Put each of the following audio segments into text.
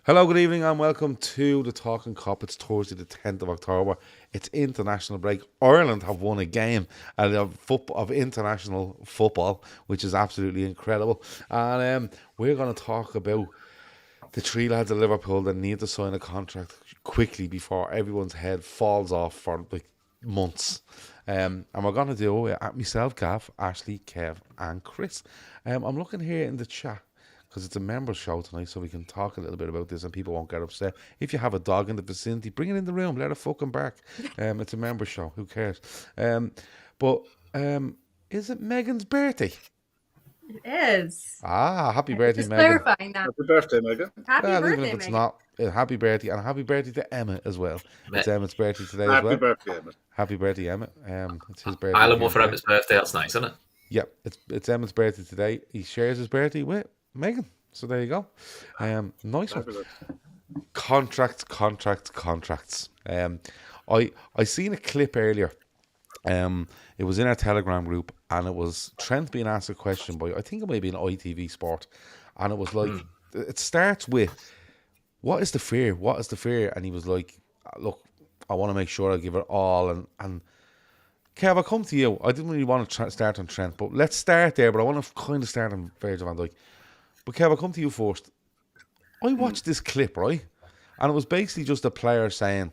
Hello, good evening, and welcome to the Talkin Kop. It's Thursday, the 10th of October. It's international break. Ireland have won a game of international football, which is absolutely incredible. And we're going to talk about the three lads of Liverpool that need to sign a contract quickly before everyone's head falls off for like months. And we're going to do it at myself, Gav, Ashley, Kev, and Chris. I'm looking here in the chat because it's a members show tonight, so we can talk a little bit about this and people won't get upset. If you have a dog in the vicinity, bring it in the room, let it fucking bark. It's a members show, who cares? But is it Megan's birthday? It is. Happy birthday, Just Megan. clarifying that. Happy birthday, Megan. Happy Well, birthday, even if it's Megan. not, happy birthday, and happy birthday to Emma as well. It's Emma's birthday today as Happy well. birthday, Emma. Happy birthday, Emma. It's his birthday. Ireland won for today. Emma's birthday. That's nice, isn't it? Yeah, it's Emma's birthday today. He shares his birthday with Megan. So there you go. Nice one. Fabulous. Contracts. I seen a clip earlier. It was in our Telegram group, and it was Trent being asked a question by, I think it may be an ITV Sport, and it was like, it starts with, what is the fear? What is the fear? And he was like, look, I want to make sure I give it all. And Kev, I'll come to you. I didn't really want to start on Trent, but let's start there. But I want to kind of start on Virgil van Dijk. But Kev, I'll come to you first. I watched this clip, right? And it was basically just a player saying,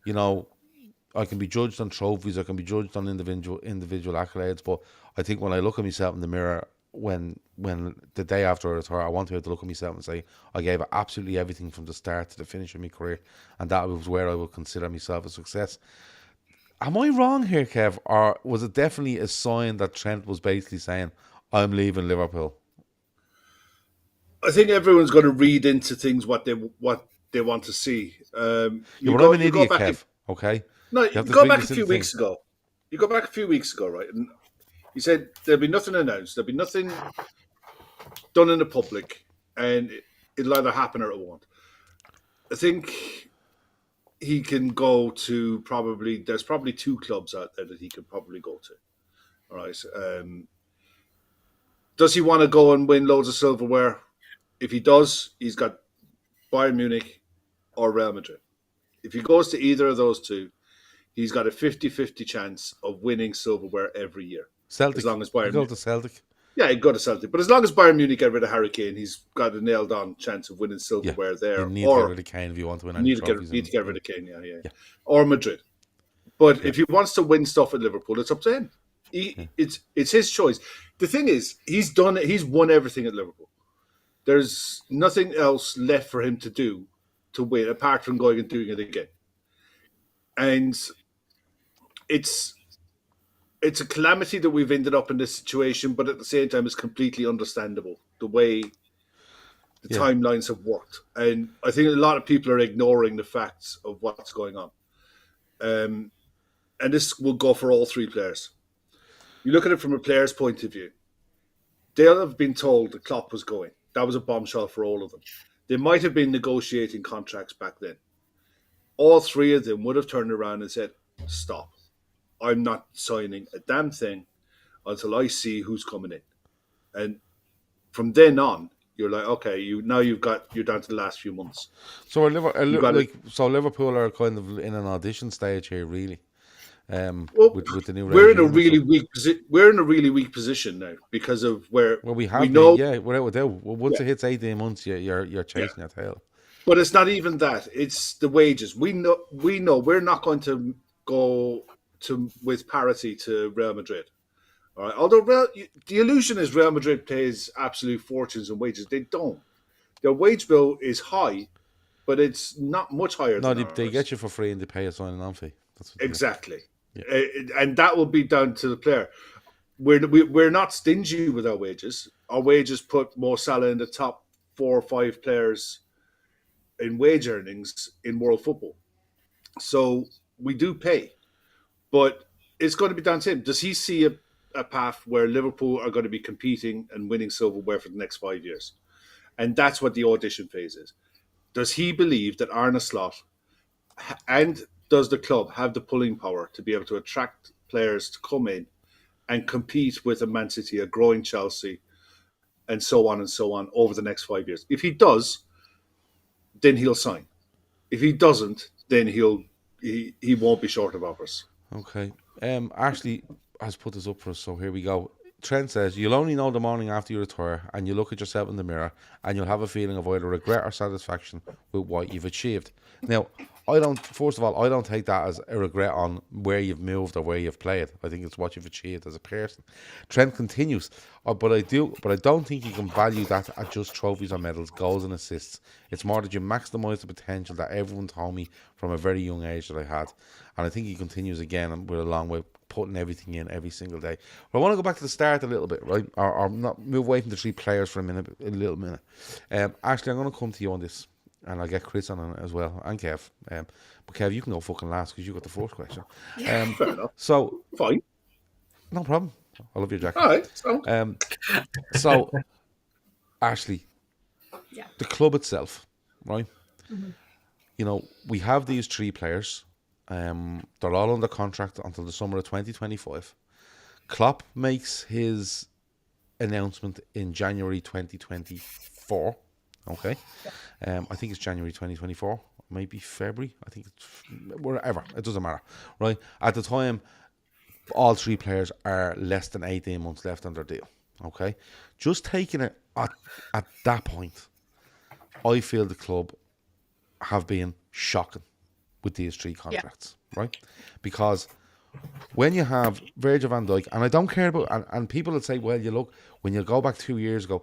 you know, I can be judged on trophies, I can be judged on individual accolades, but I think when I look at myself in the mirror, when the day after I retire, I want to be able to look at myself and say, I gave absolutely everything from the start to the finish of my career, and that was where I would consider myself a success. Am I wrong here, Kev, or was it definitely a sign that Trent was basically saying, I'm leaving Liverpool? I think everyone's going to read into things what they want to see. I'm an idiot, Kev. Okay. No, you go back a few weeks ago. You go back a few weeks ago, right? And you said there'll be nothing announced. There'll be nothing done in the public, and it'll either happen or it won't. I think he can go to there's probably two clubs out there that he could probably go to. All right. Does he want to go and win loads of silverware? If he does, he's got Bayern Munich or Real Madrid. If he goes to either of those two, he's got a 50-50 chance of winning silverware every year. Celtic. As long as Bayern Go to Celtic. Yeah, he'd go to Celtic. But as long as Bayern Munich get rid of Harry Kane, he's got a nailed-on chance of winning silverware there. You need to get rid of Kane if you want to win any trophies. You need to get rid of Kane, yeah. Or Madrid. But if he wants to win stuff at Liverpool, it's up to him. It's his choice. The thing is, he's won everything at Liverpool. There's nothing else left for him to do to win, apart from going and doing it again. And it's a calamity that we've ended up in this situation, but at the same time, it's completely understandable the way the timelines have worked. And I think a lot of people are ignoring the facts of what's going on. And this will go for all three players. You look at it from a player's point of view. They'll have been told the Klopp was going. That was a bombshell for all of them. They might have been negotiating contracts back then. All three of them would have turned around and said, stop. I'm not signing a damn thing until I see who's coming in. And from then on, you're like, okay, you're down to the last few months. So Liverpool are kind of in an audition stage here, really. With the new we're in a really weak position now because of where without a doubt. Once it hits 18 months, you're chasing your tail. But it's not even that; it's the wages. We know we're not going to go with parity to Real Madrid. All right. Although the illusion is Real Madrid pays absolute fortunes in wages. They don't. Their wage bill is high, but it's not much higher. No, they get you for free and they pay a signing-on fee. That's what exactly. Yeah. And that will be down to the player. We're not stingy with our wages. Our wages put Mo Salah in the top 4 or 5 players in wage earnings in world football. So we do pay, but it's going to be down to him. Does he see a path where Liverpool are going to be competing and winning silverware for the next 5 years? And that's what the audition phase is. Does he believe that Arne Slot and does the club have the pulling power to be able to attract players to come in and compete with a Man City, a growing Chelsea, and so on over the next 5 years? If he does, then he'll sign. If he doesn't, then he won't be short of offers. Okay. Ashley has put this up for us, so here we go. Trent says, you'll only know the morning after you retire and you look at yourself in the mirror and you'll have a feeling of either regret or satisfaction with what you've achieved. Now, first of all, I don't take that as a regret on where you've moved or where you've played. I think it's what you've achieved as a person. Trent continues, but I don't think you can value that at just trophies or medals, goals and assists. It's more that you maximise the potential that everyone told me from a very young age that I had. And I think he continues again with a long way, putting everything in every single day. But I want to go back to the start a little bit, right? Or not move away from the three players for a little minute. Ashley, I'm going to come to you on this. And I'll get Chris on it as well, and Kev. But Kev, you can go fucking last because you got the first question. Fair enough. So, fine. No problem. I love your jacket. All right. So Ashley, Yeah. the club itself, right? Mm-hmm. You know, we have these three players. They're all under contract until the summer of 2025. Klopp makes his announcement in January 2024. Okay. I think it's January 2024, maybe February. I think it's wherever. It doesn't matter, right? At the time, all three players are less than 18 months left on their deal. Okay. Just taking it at that point, I feel the club have been shocking with these three contracts, right? Because when you have Virgil van Dijk, and I don't care about, and people would say, well, you look, when you go back 2 years ago,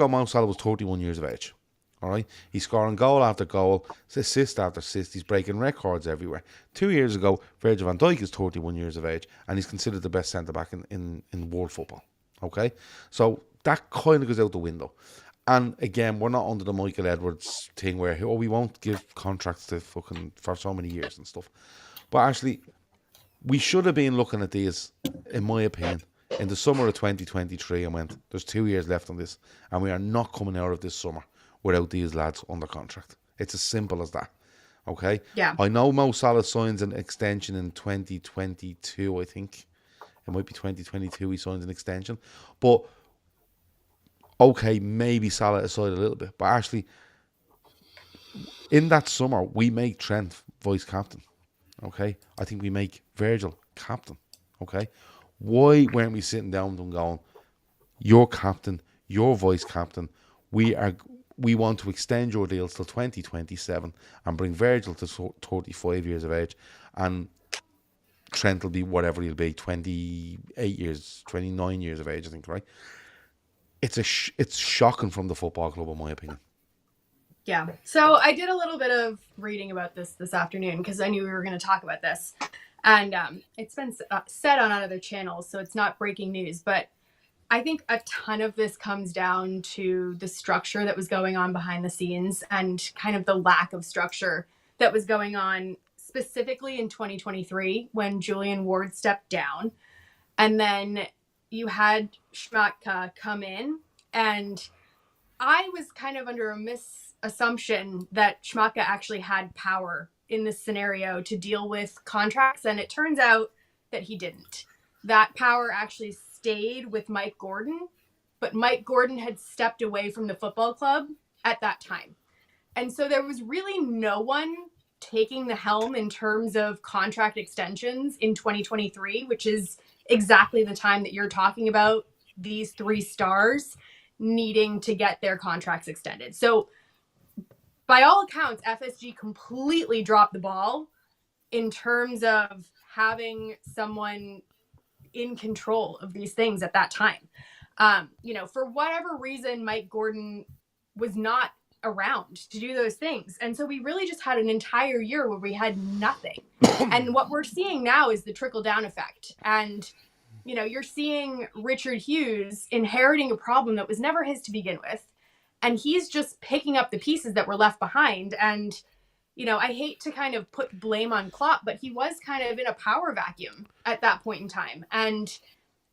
Mo Salah was 31 years of age. All right, he's scoring goal after goal, assist after assist. He's breaking records everywhere. 2 years ago, Virgil van Dijk is 31 years of age, and he's considered the best centre back in world football. Okay, so that kind of goes out the window. And again, we're not under the Michael Edwards thing where we won't give contracts to fucking for so many years and stuff. But actually, we should have been looking at these, in my opinion, in the summer of 2023 and went, there's 2 years left on this, and we are not coming out of this summer without these lads under contract. It's as simple as that. Okay? Yeah. I know Mo Salah signs an extension in 2022, I think. It might be 2022 he signs an extension. But, okay, maybe Salah aside a little bit. But actually, in that summer, we make Trent vice captain. Okay? I think we make Virgil captain. Okay? Why weren't we sitting down with them going, you're captain, you're vice captain, we want to extend your deals till 2027 and bring Virgil to 35 years of age, and Trent will be whatever he'll be, 28 years, 29 years of age, I think, right? It's shocking from the football club, in my opinion. Yeah. So I did a little bit of reading about this afternoon because I knew we were going to talk about this. And it's been said on other channels, so it's not breaking news. But I think a ton of this comes down to the structure that was going on behind the scenes and kind of the lack of structure that was going on specifically in 2023 when Julian Ward stepped down. And then you had Schmatka come in, and I was kind of under a misassumption that Schmatka actually had power in this scenario to deal with contracts, and it turns out that he didn't. That power actually stayed with Mike Gordon, but Mike Gordon had stepped away from the football club at that time. And so there was really no one taking the helm in terms of contract extensions in 2023, which is exactly the time that you're talking about these three stars needing to get their contracts extended. So by all accounts, FSG completely dropped the ball in terms of having someone in control of these things at that time. For whatever reason, Mike Gordon was not around to do those things. And so we really just had an entire year where we had nothing. And what we're seeing now is the trickle down effect. And, you're seeing Richard Hughes inheriting a problem that was never his to begin with. And he's just picking up the pieces that were left behind. And, I hate to kind of put blame on Klopp, but he was kind of in a power vacuum at that point in time. And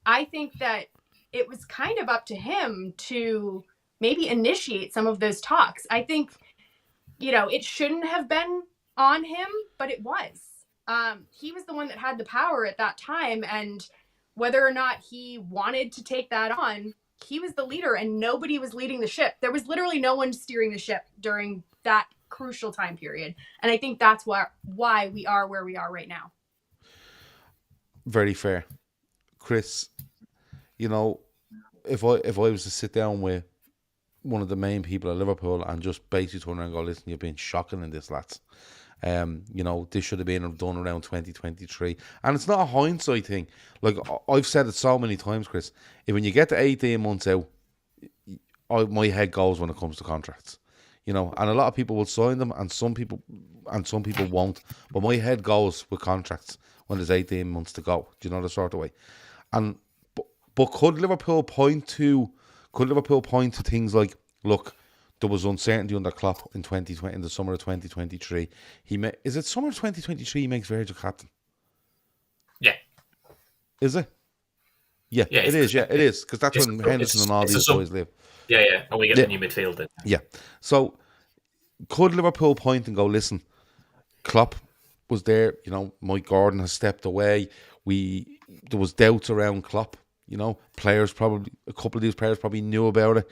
I think that it was kind of up to him to maybe initiate some of those talks. I think, it shouldn't have been on him, but it was. He was the one that had the power at that time. And whether or not he wanted to take that on, he was the leader and nobody was leading the ship. There was literally no one steering the ship during that crucial time period. And I think that's why we are where we are right now. Very fair. Chris, you know, if I was to sit down with one of the main people at Liverpool and just basically turn around and go, listen, you've been shocking in this, lads. You know, this should have been done around 2023. And it's not a hindsight thing. Like, I've said it so many times, Chris, when you get to 18 months out, my head goes when it comes to contracts. You know, and a lot of people will sign them and some people won't. But my head goes with contracts when there's 18 months to go. Do you know the sort of way? And but could Liverpool point to things like, look, there was uncertainty under Klopp in 2020, in the summer of 2023. Is it summer of 2023 he makes Virgil captain? Yeah. Is it? Yeah, yeah it is. Yeah, it is, because that's when Henderson and all these boys live. Yeah, and we get the new midfield in. Yeah. So could Liverpool point and go, listen, Klopp was there, you know, Mike Gordon has stepped away. There was doubts around Klopp, you know, a couple of these players probably knew about it.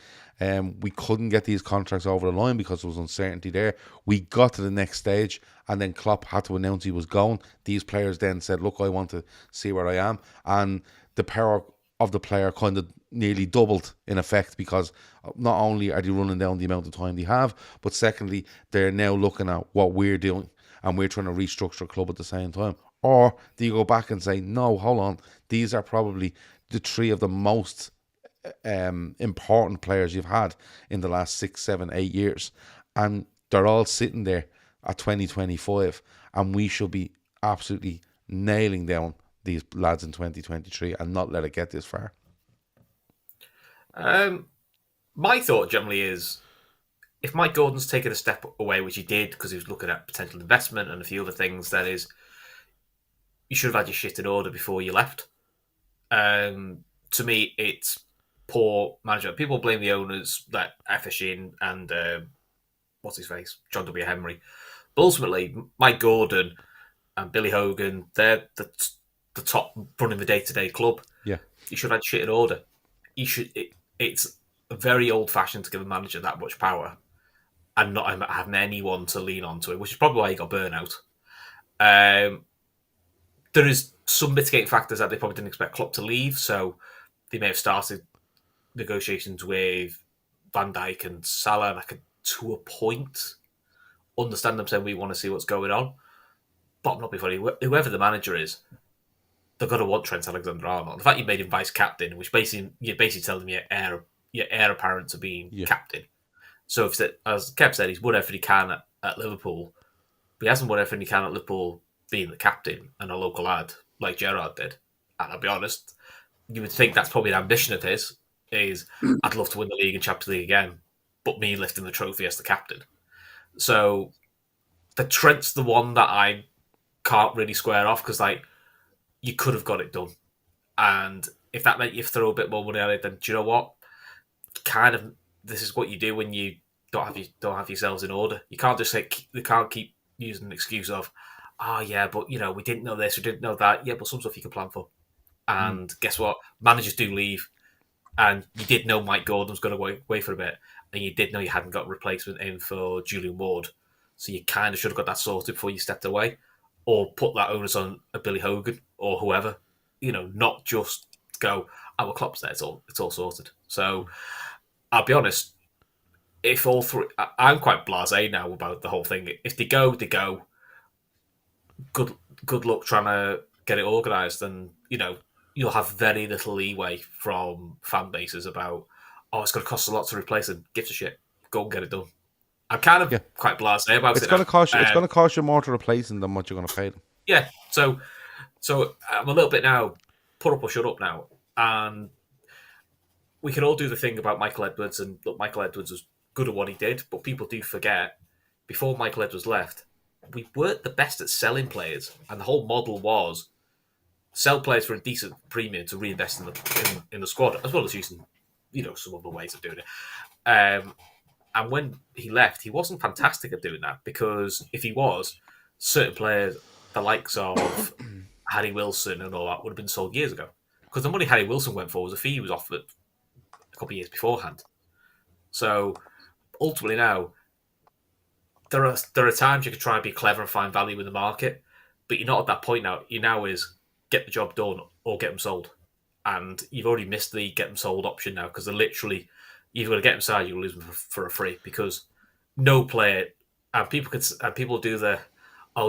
We couldn't get these contracts over the line because there was uncertainty there. We got to the next stage and then Klopp had to announce he was going. These players then said, look, I want to see where I am. And the power of the player kind of nearly doubled in effect, because not only are they running down the amount of time they have, but secondly, they're now looking at what we're doing and we're trying to restructure a club at the same time. Or do you go back and say, no, hold on, these are probably the three of the most important players you've had in the last 6, 7, 8 years, and they're all sitting there at 2025, and we should be absolutely nailing down these lads in 2023 and not let it get this far? My thought generally is, if Mike Gordon's taken a step away, which he did because he was looking at potential investment and a few other things, that is, you should have had your shit in order before you left. To me, it's poor management. People blame the owners, like Efeshin and what's his face, John W. Henry. But ultimately, Mike Gordon and Billy Hogan, they're the top running the day-to-day club. Yeah, you should have had shit in order. It's very old-fashioned to give a manager that much power and not having anyone to lean on to it, which is probably why he got burnout. There is some mitigating factors that they probably didn't expect Klopp to leave, so they may have started negotiations with Van Dijk and Salah, and I could, to a point, understand them saying we want to see what's going on. But not be funny, whoever the manager is, they're going to want Trent Alexander-Arnold. The fact you made him vice captain, which you're basically telling me your heir apparent to being captain. So, as Kev said, he's won everything he can at Liverpool, but he hasn't won everything he can at Liverpool being the captain and a local lad like Gerrard did. And I'll be honest, you would think that's probably an ambition of his, is I'd love to win the league and Champions League again, but me lifting the trophy as the captain. So the Trent's the one that I can't really square off, because like, you could have got it done. And if that meant you throw a bit more money at it, then do you know what? Kind of, this is what you do when you don't have yourselves in order. You can't just say, you can't keep using an excuse of, yeah, but you know, we didn't know this, we didn't know that. Yeah, but some stuff you can plan for. And guess what? Managers do leave. And you did know Mike Gordon was going to wait for a bit. And you did know you hadn't got a replacement in for Julian Ward. So you kind of should have got that sorted before you stepped away. Or put that onus on a Billy Hogan or whoever. You know, not just go, well, Klopp's there, it's all sorted. So I'll be honest, if all three, I'm quite blasé now about the whole thing. If they go, they go. Good luck trying to get it organised, and you know, you'll have very little leeway from fan bases about, it's going to cost a lot to replace him. Give a shit. Go and get it done. I'm kind of quite blasé about it. It's going to cost you more to replace him than what you're going to pay them. Yeah. So I'm a little bit now, put up or shut up now, and we can all do the thing about Michael Edwards, and look, Michael Edwards was good at what he did, but people do forget, before Michael Edwards left, we weren't the best at selling players, and the whole model was sell players for a decent premium to reinvest in the squad, as well as using, you know, some other ways of doing it. And when he left, he wasn't fantastic at doing that, because if he was, certain players, the likes of Harry Wilson and all that, would have been sold years ago. Because the money Harry Wilson went for was a fee he was offered a couple of years beforehand. So ultimately now, there are times you can try and be clever and find value in the market, but you're not at that point now. You now is get the job done or get them sold, and you've already missed the get them sold option now because they're literally you've got to get them signed, you lose them for a free because no player and people do the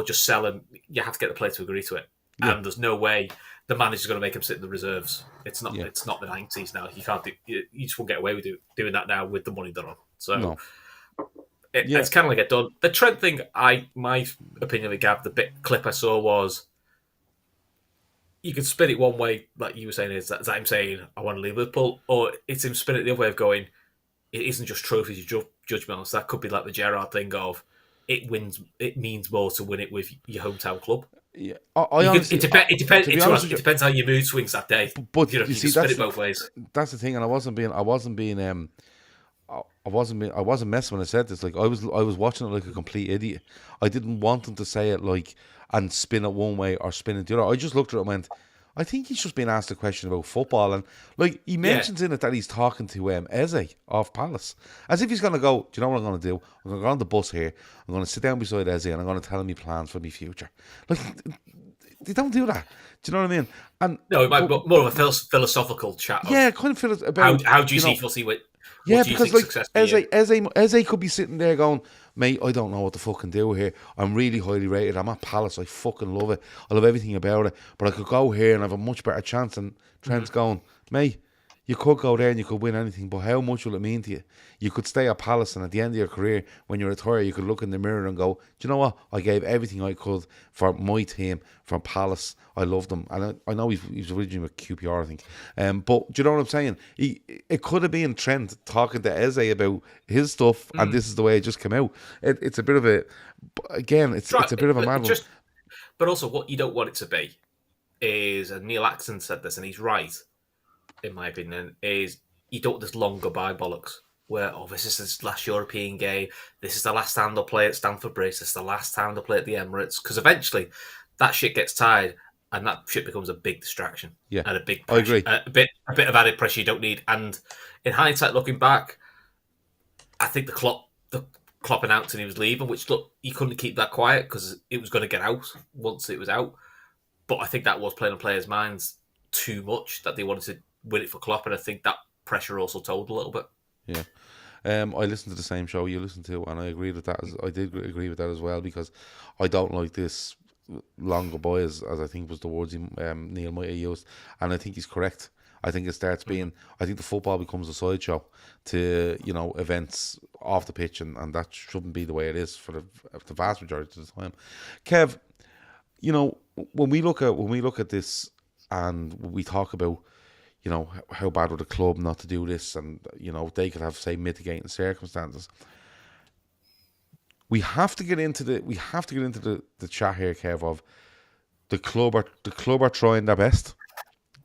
just sell them. You have to get the player to agree to it, and there's no way the manager's going to make him sit in the reserves. It's not the 90s now. You can't do. You just won't get away with doing that now with the money they're on. So. It's kind of like it done. The Trent thing, my opinion of it, Gav, the clip I saw was you can spin it one way, like you were saying, is that him saying, I want to leave Liverpool, or it's him spinning it the other way of going, it isn't just trophies you judge me on. So that could be like the Gerrard thing of it means more to win it with your hometown club. Yeah, it depends how your mood swings that day. But you see, spin it both ways. That's the thing, and I wasn't messing when I said this. Like I was watching it like a complete idiot. I didn't want him to say it like and spin it one way or spin it the other. I just looked at it and went, I think he's just being asked a question about football, and like he mentions in it that he's talking to Eze off Palace, as if he's going to go, do you know what I'm going to do? I'm going to go on the bus here, I'm going to sit down beside Eze and I'm going to tell him my plans for my future. Like, they don't do that. Do you know what I mean? And no, it might be more of a philosophical chat. Kind of about how do you see Fussy with? Yeah, because like Eze could be sitting there going, mate, I don't know what to fucking do here. I'm really highly rated. I'm at Palace. I fucking love it. I love everything about it. But I could go here and have a much better chance. And Trent's going, mate, you could go there and you could win anything, but how much will it mean to you? You could stay at Palace and at the end of your career, when you retire, you could look in the mirror and go, do you know what? I gave everything I could for my team, from Palace. I loved them. And I know he's originally with QPR, I think. But do you know what I'm saying? It could have been Trent talking to Eze about his stuff, and this is the way it just came out. It's a bit of a... Again, it's a bit of a mad one. But also, what you don't want it to be is, and Neil Axon said this, and he's right, in my opinion, is you don't want this long goodbye bollocks where, this is his last European game, this is the last time they'll play at Stamford Bridge, this is the last time they'll play at the Emirates, because eventually that shit gets tired and that shit becomes a big distraction. Yeah, and a big pressure, I agree. A bit of added pressure you don't need. And in hindsight, looking back, I think the Klopp announcing he was leaving, which, look, he couldn't keep that quiet because it was going to get out once it was out. But I think that was playing on players' minds too much, that they wanted to win it for Klopp, and I think that pressure also told a little bit. Yeah. I listened to the same show you listened to, and I agreed with that. I did agree with that as well, because I don't like this long goodbye, as I think was the words Neil might have used, and I think he's correct. I think it starts being, I think the football becomes a sideshow to, events off the pitch, and that shouldn't be the way it is for the vast majority of the time. Kev, when we look at this and we talk about, how bad would a club not to do this, and they could have, say, mitigating circumstances. We have to get into the chat here, Kev, of the club are trying their best,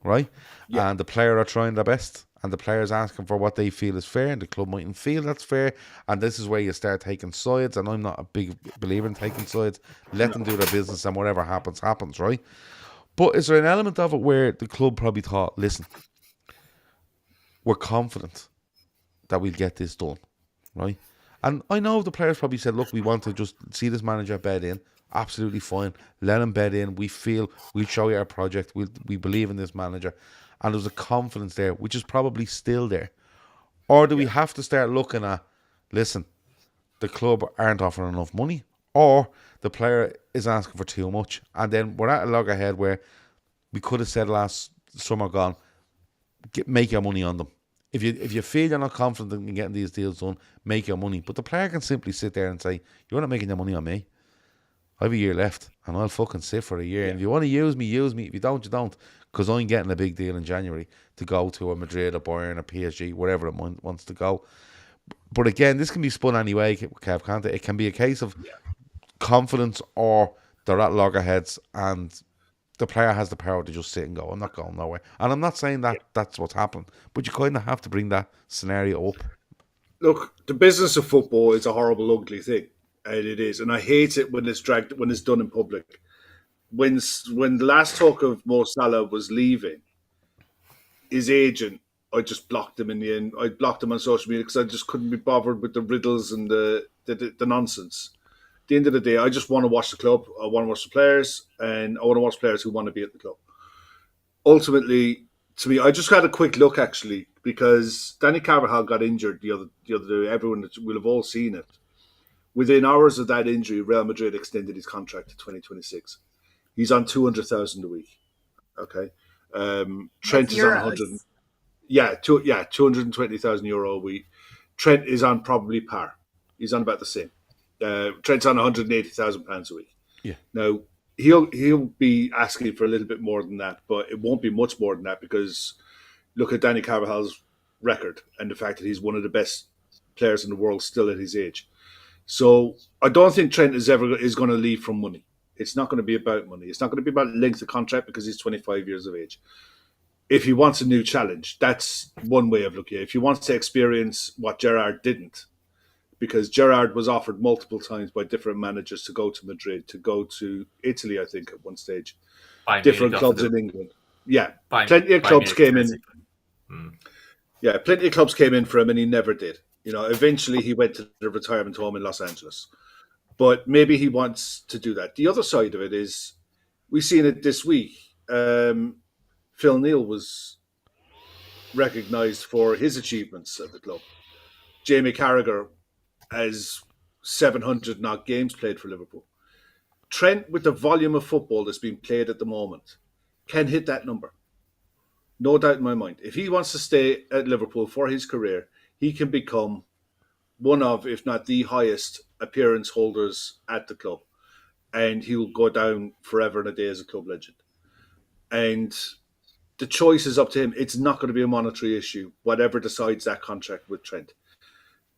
right? Yeah. And the player are trying their best, and the player's asking for what they feel is fair, and the club mightn't feel that's fair, and this is where you start taking sides, and I'm not a big believer in taking sides. Let them do their business, and whatever happens, right? But is there an element of it where the club probably thought, listen, we're confident that we'll get this done, right? And I know the players probably said, look, we want to just see this manager bed in. Absolutely fine. Let him bed in. We feel we'll show you our project. We believe in this manager. And there's a confidence there, which is probably still there. Or do we have to start looking at, listen, the club aren't offering enough money, or the player is asking for too much, and then we're at a loggerhead where we could have said last summer gone, make your money on them. If you feel you're not confident in getting these deals done, make your money. But the player can simply sit there and say, you're not making your money on me. I have a year left, and I'll fucking sit for a year. And if you want to use me, use me. If you don't, you don't. Because I'm getting a big deal in January to go to a Madrid, a Bayern, a PSG, wherever it wants to go. But again, this can be spun any way, Kev, can't it? It can be a case of confidence, or they're at loggerheads and the player has the power to just sit and go, I'm not going nowhere. And I'm not saying that that's what's happened, but you kind of have to bring that scenario up. Look, the business of football is a horrible, ugly thing. And it is. And I hate it when it's done in public. When the last talk of Mo Salah was leaving, his agent, I just blocked him in the end. I blocked him on social media because I just couldn't be bothered with the riddles and the nonsense. the end of the day, I just want to watch the club. I want to watch the players, and I want to watch players who want to be at the club. Ultimately, to me, I just had a quick look actually because Danny Carvajal got injured the other day. Everyone will have all seen it. Within hours of that injury, Real Madrid extended his contract to 2026. He's on 200,000 a week. Okay, Trent is on 100. Yeah, 220,000 euro a week. Trent is on probably par. He's on about the same. Trent's on 180,000 pounds a week. Yeah. Now he'll be asking for a little bit more than that, but it won't be much more than that because look at Danny Carvajal's record and the fact that he's one of the best players in the world still at his age. So I don't think Trent is going to leave from money. It's not going to be about money. It's not going to be about length of contract because he's 25 years of age. If he wants a new challenge, that's one way of looking at it. If he wants to experience what Gerrard didn't, because Gerrard was offered multiple times by different managers to go to Madrid, to go to Italy, I think, at one stage. Different clubs in England. Yeah, plenty of clubs came in. Yeah, plenty of clubs came in for him and he never did. Eventually he went to the retirement home in Los Angeles. But maybe he wants to do that. The other side of it is, we've seen it this week. Phil Neal was recognised for his achievements at the club. Jamie Carragher has 700 not games played for Liverpool. Trent, with the volume of football that's being played at the moment, can hit that number. No doubt in my mind. If he wants to stay at Liverpool for his career, he can become one of, if not the highest appearance holders at the club. And he will go down forever in a day as a club legend. And the choice is up to him. It's not going to be a monetary issue, whatever decides that contract with Trent.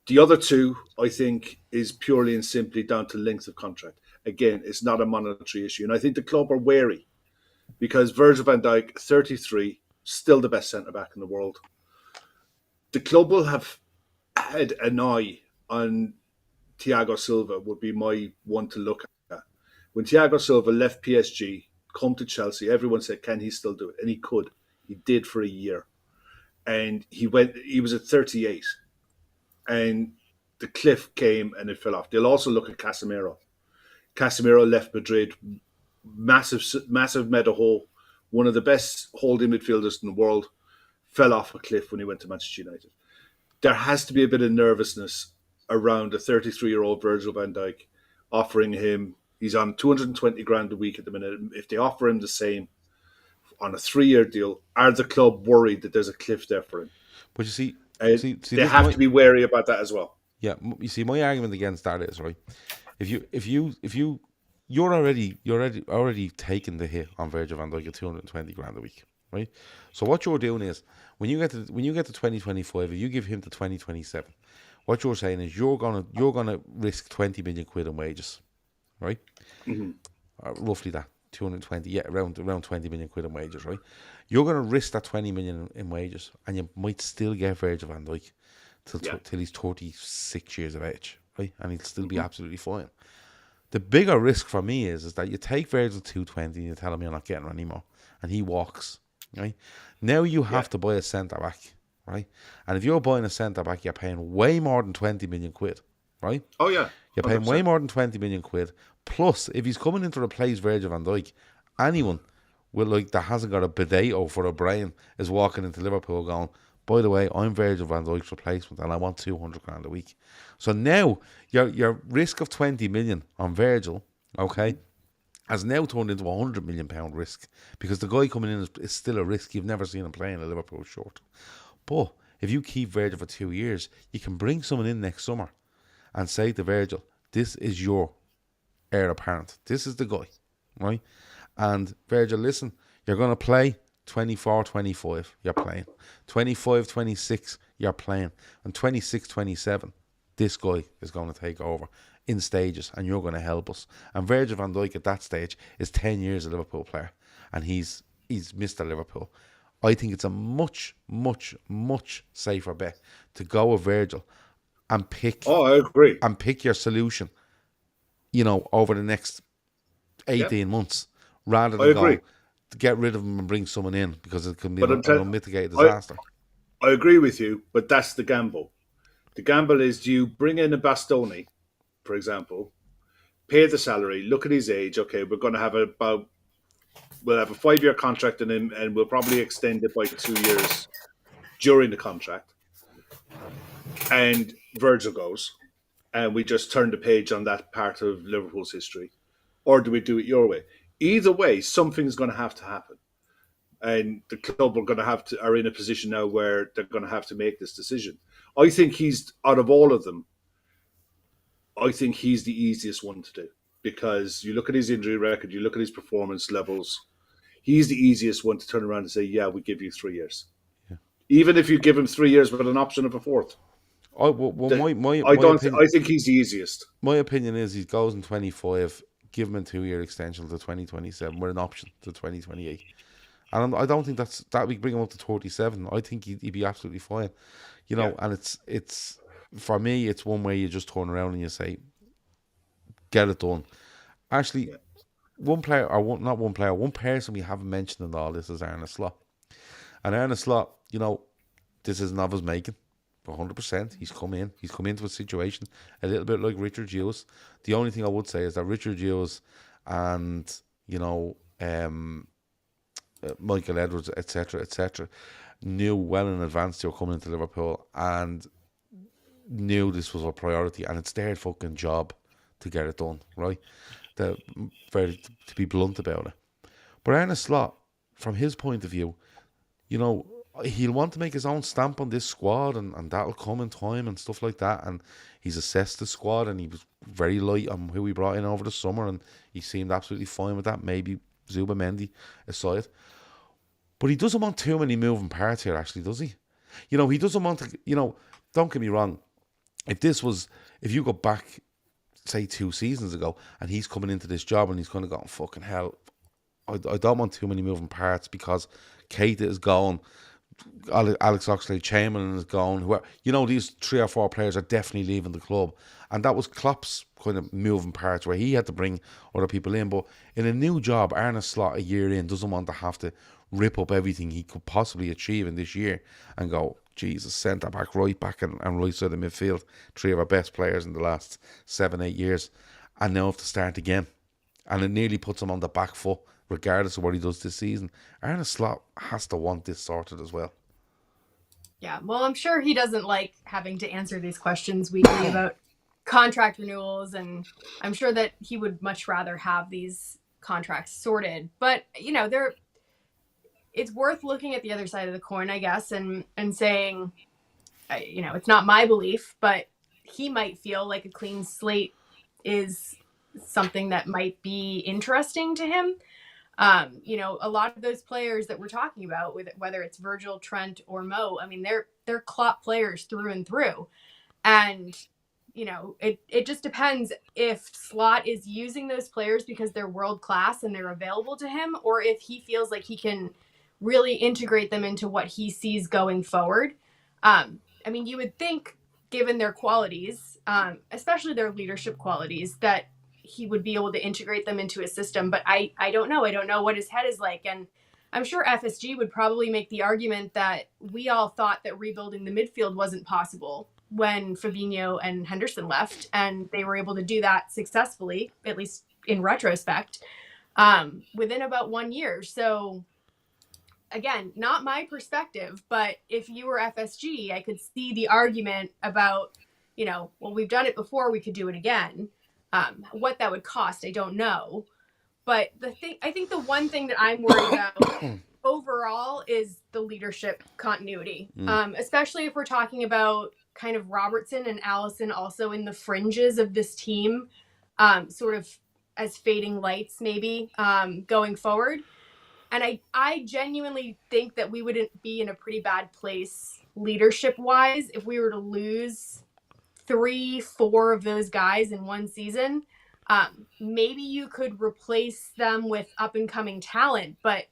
The other two, I think, is purely and simply down to length of contract. Again, it's not a monetary issue. And I think the club are wary because Virgil van Dijk, 33, still the best centre-back in the world. The club will have had an eye on Thiago Silva, would be my one to look at. When Thiago Silva left PSG, come to Chelsea, everyone said, can he still do it? And he could. He did for a year. And he was at 38. And the cliff came and it fell off. They'll also look at Casemiro. Casemiro left Madrid, massive meta hole, one of the best holding midfielders in the world, fell off a cliff when he went to Manchester United. There has to be a bit of nervousness around a 33-year-old Virgil van Dijk offering him, he's on 220 grand a week at the minute. If they offer him the same on a 3-year deal, are the club worried that there's a cliff there for him? But you see they have to be wary about that as well. Yeah, you see, my argument against that is, right, you're already taking the hit on Virgil van Dijk at 220 grand a week, right? So what you're doing is when you get to 2025, if you give him to 2027, what you're saying is you're gonna risk 20 million quid in wages, right? Mm-hmm. Roughly that 220, yeah, around 20 million quid in wages, right? You're gonna risk that 20 million in wages, and you might still get Virgil van Dijk till he's 36 years of age, right? And he'll still be absolutely fine. The bigger risk for me is that you take Virgil 220 and you tell him you're not getting anymore, and he walks, right? Now you have to buy a centre back, right? And if you're buying a centre back, you're paying way more than 20 million quid, right? Oh yeah, 100%. You're paying way more than 20 million quid. Plus, if he's coming in to replace Virgil van Dijk, anyone that hasn't got a bidet for a brain is walking into Liverpool going, by the way, I'm Virgil van Dijk's replacement and I want 200 grand a week. So now your risk of 20 million on Virgil, okay, has now turned into a £100 million risk because the guy coming in is still a risk. You've never seen him play in a Liverpool shirt. But if you keep Virgil for 2 years, you can bring someone in next summer and say to Virgil, this is your heir apparent. This is the guy, right? And Virgil, listen, you're going to play 24, 25, you're playing. 25, 26, you're playing. And 26, 27, this guy is going to take over in stages and you're going to help us. And Virgil van Dijk at that stage is 10 years a Liverpool player and he's Mr. Liverpool. I think it's a much, much, much safer bet to go with Virgil and pick. Oh, I agree. And pick your solution, over the next 18 months rather than go to get rid of him and bring someone in because it can be an unmitigated disaster. I agree with you, but that's the gamble. The gamble is, do you bring in a Bastoni, for example, pay the salary, look at his age. Okay, we're going to have we'll have a 5-year contract in him, and we'll probably extend it by 2 years during the contract. And Virgil goes, and we just turn the page on that part of Liverpool's history, or do we do it your way? Either way, something's going to happen, and the club are in a position now where they're going to have to make this decision. I think he's, out of all of them, I think he's the easiest one to do, because you look at his injury record, you look at his performance levels. He's the easiest one to turn around and say, "Yeah, we give you 3 years." Yeah. Even if you give him 3 years with an option of a fourth. I think he's the easiest. My opinion is he goes in 25, give him a 2-year extension to 2027 with an option to 2028. And I don't think that we bring him up to 37. I think he'd be absolutely fine. And it's for me, it's one way you just turn around and you say, get it done. Actually, one person we haven't mentioned in all this is Arne Slot. And Arne Slot, this isn't of his making. 100%. He's come into a situation a little bit like Richard Hughes. The only thing I would say is that Richard Hughes and, Michael Edwards, etc., knew well in advance they were coming into Liverpool and knew this was a priority, and it's their fucking job to get it done, right? To be blunt about it. But Arne Slot, from his point of view, he'll want to make his own stamp on this squad, and that'll come in time and stuff like that. And he's assessed the squad, and he was very light on who he brought in over the summer, and he seemed absolutely fine with that. Maybe Zubimendi aside. But he doesn't want too many moving parts here, actually, does he? He doesn't want to, don't get me wrong. If you go back, say, 2 seasons ago, and he's coming into this job and he's going to go, fucking hell, I don't want too many moving parts because Keita is gone, Alex Oxlade-Chamberlain is gone. These 3 or 4 players are definitely leaving the club. And that was Klopp's kind of moving parts where he had to bring other people in. But in a new job, Arne Slot, a year in, doesn't want to have to rip up everything he could possibly achieve in this year and go, Jesus, centre back, right back, and right side of midfield, 3 of our best players in the last 7-8 years, and now have to start again. And it nearly puts him on the back foot, regardless of what he does this season. Arne Slot has to want this sorted as well. Yeah, well, I'm sure he doesn't like having to answer these questions weekly about contract renewals, and I'm sure that he would much rather have these contracts sorted. But, it's worth looking at the other side of the coin, I guess, and saying, it's not my belief, but he might feel like a clean slate is something that might be interesting to him. A lot of those players that we're talking about, whether it's Virgil, Trent, or Mo, I mean, they're Klopp players through and through. And, it just depends if Slot is using those players because they're world class and they're available to him, or if he feels like he can really integrate them into what he sees going forward. You would think, given their qualities, especially their leadership qualities, that he would be able to integrate them into his system. But I don't know. I don't know what his head is like. And I'm sure FSG would probably make the argument that we all thought that rebuilding the midfield wasn't possible when Fabinho and Henderson left, and they were able to do that successfully, at least in retrospect, within about 1 year. So again, not my perspective, but if you were FSG, I could see the argument about, we've done it before, we could do it again. What that would cost, I don't know. But I think the one thing that I'm worried about overall is the leadership continuity, especially if we're talking about kind of Robertson and Allison also in the fringes of this team, sort of as fading lights maybe going forward. And I genuinely think that we wouldn't be in a pretty bad place leadership-wise if we were to lose 3-4 of those guys in one season. Maybe you could replace them with up-and-coming talent, but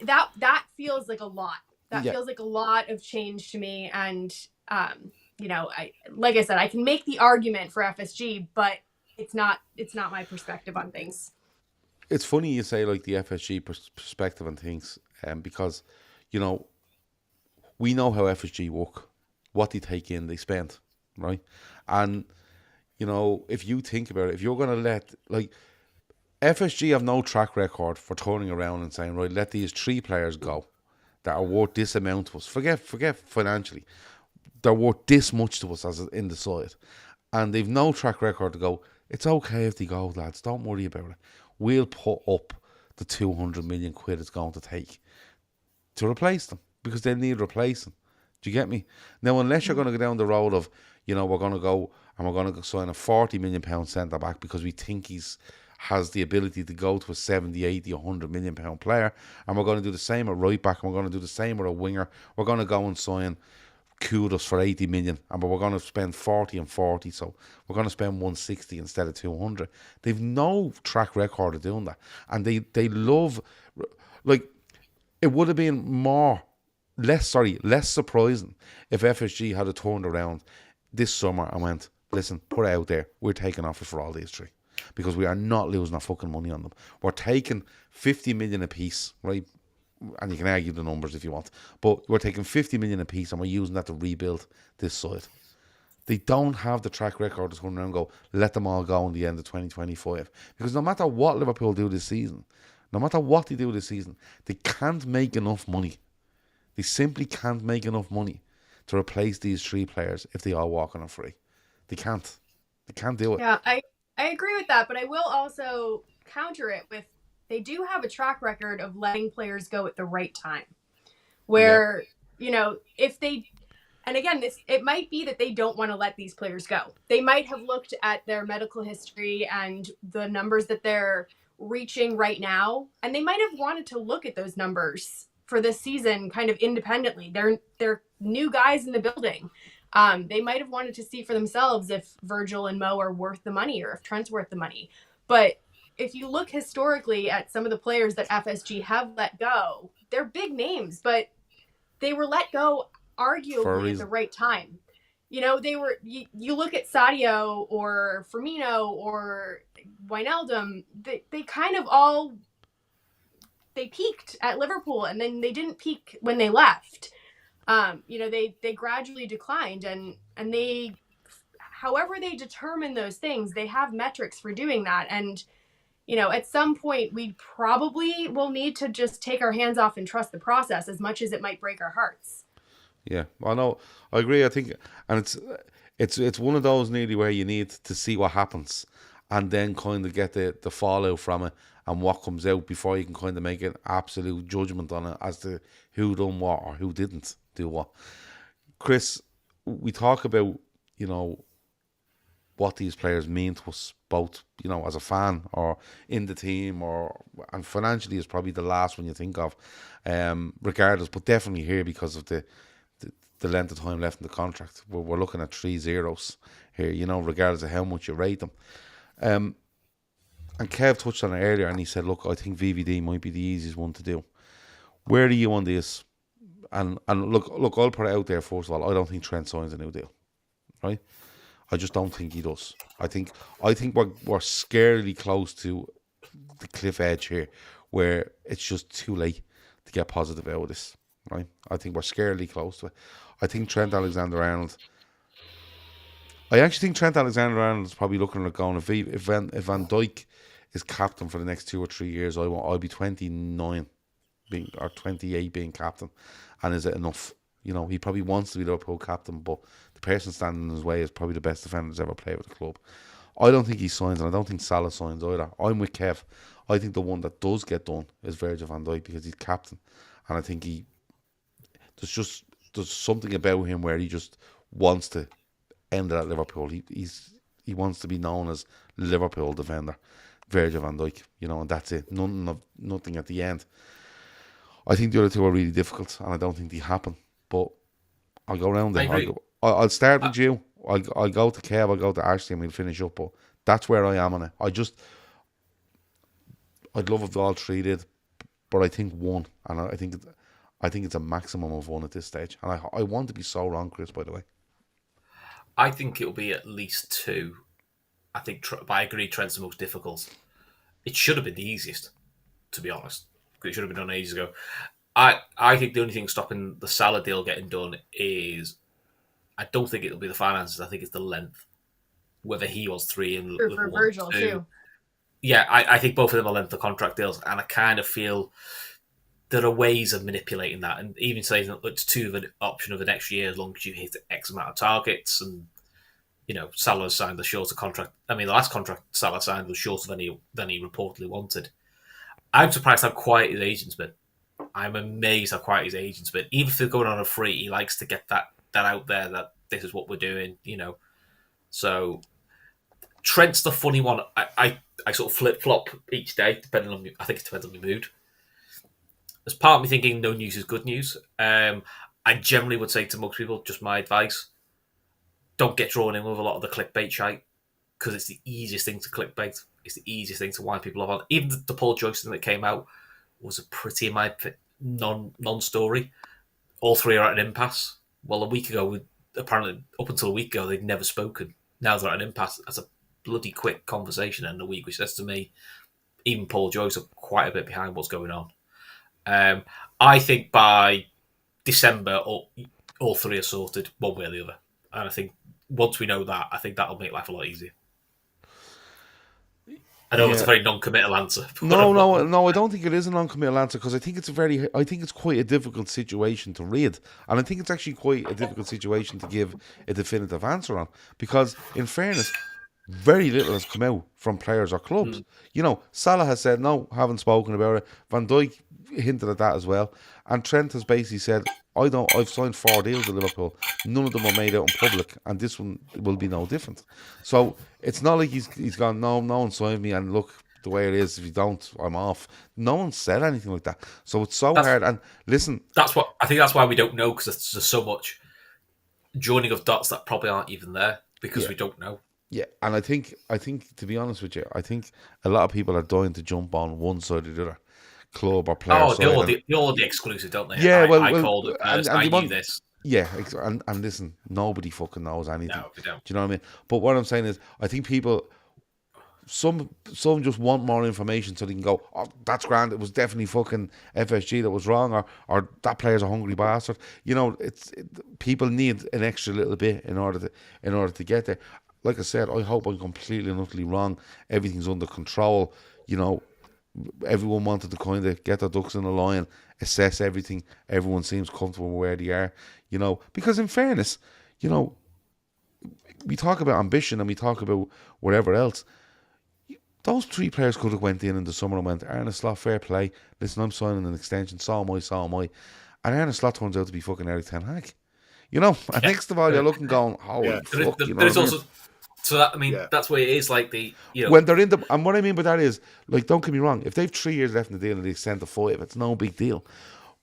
that feels like a lot. That feels like a lot of change to me. And, like I said, I can make the argument for FSG, but it's not my perspective on things. It's funny you say like the FSG perspective on things, because, we know how FSG work, what they take in, they spend, right? And, You know, if you think about it, if you're going to let, like, FSG have no track record for turning around and saying, right, let these 3 players go that are worth this amount to us. Forget financially. They're worth this much to us as in the side. And they've no track record to go, it's okay if they go, lads, don't worry about it. We'll put up the 200 million quid it's going to take to replace them, because they need replacing. Do you get me? Now, unless you're going to go down the road of, you know, we're going to go and we're going to sign a £40 million centre back because we think has the ability to go to a 70, 80, £100 million player, and we're going to do the same at right back, and we're going to do the same with a winger. We're going to go and sign Kudos for 80 million, and we're going to spend 40 and 40, so we're going to spend 160 instead of 200. They've no track record of doing that, and they love, like, it would have been less surprising if FSG had turned around this summer and went, listen, put it out there, we're taking offers for all these 3, because we are not losing our fucking money on them. We're taking 50 million a piece, right? And you can argue the numbers if you want, but we're taking 50 million a piece and we're using that to rebuild this side. They don't have the track record to turn around and go, let them all go in the end of 2025. Because no matter what Liverpool do this season, they can't make enough money. They simply can't make enough money to replace these 3 players if they all walk on a free. They can't. They can't do it. Yeah, I agree with that, but I will also counter it with, they do have a track record of letting players go at the right time. Where, you know, if they, and again, it might be that they don't want to let these players go. They might have looked at their medical history and the numbers that they're reaching right now, and they might have wanted to look at those numbers for this season kind of independently. They're new guys in the building. They might have wanted to see for themselves if Virgil and Mo are worth the money or if Trent's worth the money. But if you look historically at some of the players that FSG have let go, they're big names, but they were let go arguably at the right time. You know, you look at Sadio or Firmino or Wijnaldum, they kind of all, they peaked at Liverpool and then they didn't peak when they left. You know, they gradually declined, and they, however they determine those things, they have metrics for doing that. And, you know, at some point we probably will need to just take our hands off and trust the process, as much as it might break our hearts. Yeah, well, no, I agree. I think, and it's one of those nearly where you need to see what happens and then kind of get the fallout from it and what comes out before you can kind of make an absolute judgment on it as to who done what or who didn't do what. Chris, we talk about, you know, what these players mean to us, both, you know, as a fan or in the team, and financially is probably the last one you think of, regardless, but definitely here because of the length of time left in the contract. We're looking at 3 zeros here, you know, regardless of how much you rate them. And Kev touched on it earlier, and he said, look, I think VVD might be the easiest one to do. Where are you on this? And look, I'll put it out there first of all. I don't think Trent signs a new deal, right? I just don't think he does. I think we're scarily close to the cliff edge here, where it's just too late to get positive out of this, right? I think we're scarily close to it. I think Trent Alexander-Arnold. I actually think Trent Alexander-Arnold is probably looking at going, if Van Dijk is captain for the next 2 or 3 years, I'll be 29 or 28 being captain, and is it enough? You know, he probably wants to be Liverpool captain, but the person standing in his way is probably the best defender that's ever played with the club. I don't think he signs, and I don't think Salah signs either. I'm with Kev. I think the one that does get done is Virgil van Dijk, because he's captain, and I think there's something about him where he just wants to end it at Liverpool. He wants to be known as Liverpool defender, Virgil van Dijk, you know, and that's it. Nothing at the end. I think the other 2 are really difficult, and I don't think they happen. But I'll go around there. I'll start with you. I'll go to Kev. I'll go to Ashley, and we'll finish up. But that's where I am on it. I'd love if all 3 did, but I think 1, and I think it's a maximum of 1 at this stage. And I want to be so wrong, Chris. By the way, I think it'll be at least 2. I think, but I agree, Trent's the most difficult. It should have been the easiest, to be honest. It should have been done ages ago. I think the only thing stopping the Salah deal getting done is, I don't think it'll be the finances. I think it's the length. whether he wants 3 and For Liverpool Virgil wants 2. too. Yeah, I think both of them are length of contract deals, and I kind of feel there are ways of manipulating that, and even saying that it's 2 of an option of an extra year as long as you hit X amount of targets. And Salah signed a shorter contract. I mean, the last contract Salah signed was shorter than he reportedly wanted. I'm surprised how quiet his agent's been. I'm amazed how quiet his agent's been. Even if they're going on a free, he likes to get that out there that this is what we're doing. So Trent's the funny one. I sort of flip flop each day depending on I think it depends on my mood. There's part of me thinking no news is good news. I generally would say to most people, just my advice: don't get drawn in with a lot of the clickbait shite, because it's the easiest thing to clickbait. It's the easiest thing to wind people up on. Even the Paul Joyce thing that came out was a pretty non-story. All 3 are at an impasse. Well, a week ago, apparently up until a week ago, they'd never spoken. Now they're at an impasse. That's a bloody quick conversation in a week, which says to me, even Paul Joyce are quite a bit behind what's going on. I think by December, all 3 are sorted one way or the other. And I think once we know that, I think that'll make life a lot easier. I know it's a very non-committal answer. No, I don't think it is a non-committal answer, because I think it's quite a difficult situation to read, and I think it's actually quite a difficult situation to give a definitive answer on, because in fairness, very little has come out from players or clubs. Salah has said no, haven't spoken about it. Van Dijk hinted at that as well, and Trent has basically said, I've signed 4 deals with Liverpool. None of them are made out in public, and this one will be no different. So it's not like he's gone, no one signed me, and look, the way it is, if you don't, I'm off. No one said anything like that. So it's hard. And listen, that's why we don't know, because there's so much joining of dots that probably aren't even there, because we don't know. Yeah, and I think to be honest with you, I think a lot of people are dying to jump on one side or the other, club or player side. They're all the exclusive, don't they? Yeah, I called it first. I knew this. Yeah, and listen, nobody fucking knows anything. No, we don't. Do you know what I mean? But what I'm saying is, I think people, some just want more information so they can go, oh, that's grand, it was definitely fucking FSG that was wrong, or that player's a hungry bastard. People need an extra little bit in order to get there. Like I said, I hope I'm completely and utterly wrong. Everything's under control. Everyone wanted to kind of get their ducks in a line, assess everything. Everyone seems comfortable where they are. Because in fairness, we talk about ambition and we talk about whatever else. Those 3 players could have went in the summer and went, Arne Slot, fair play. Listen, I'm signing an extension. So am I. And Arne Slot turns out to be fucking Eric Ten Hag. And next of all, you're looking going, holy fuck. There's also... So that, that's where it is like when they're in the, and what I mean by that is, like, don't get me wrong, if they've 3 years left in the deal and they extend to 5, it's no big deal.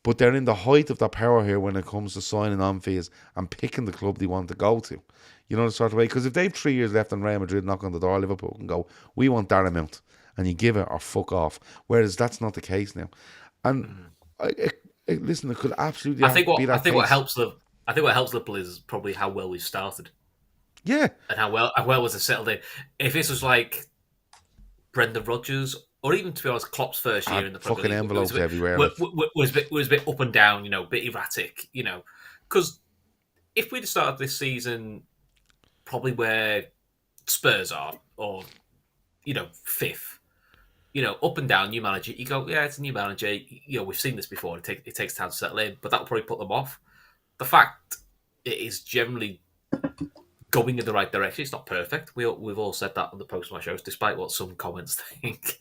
But they're in the height of their power here when it comes to signing on fees and picking the club they want to go to. The sort of way. Because if they've 3 years left and Real Madrid knock on the door, Liverpool can go, we want that amount, and you give it or fuck off. Whereas that's not the case now. And listen, it could absolutely be that case. What helps Liverpool is probably how well we've started. Yeah, and how well was it settled in? If this was like Brendan Rodgers, or even, to be honest, Klopp's first year in the Premier fucking League, envelopes everywhere, was a bit up and down, a bit erratic, Because if we'd started this season probably where Spurs are, or 5th, up and down, new manager, you go, yeah, it's a new manager. We've seen this before. It takes time to settle in, but that'll probably put them off. The fact it is generally going in the right direction. It's not perfect. We've all said that on the post-match shows, despite what some comments think.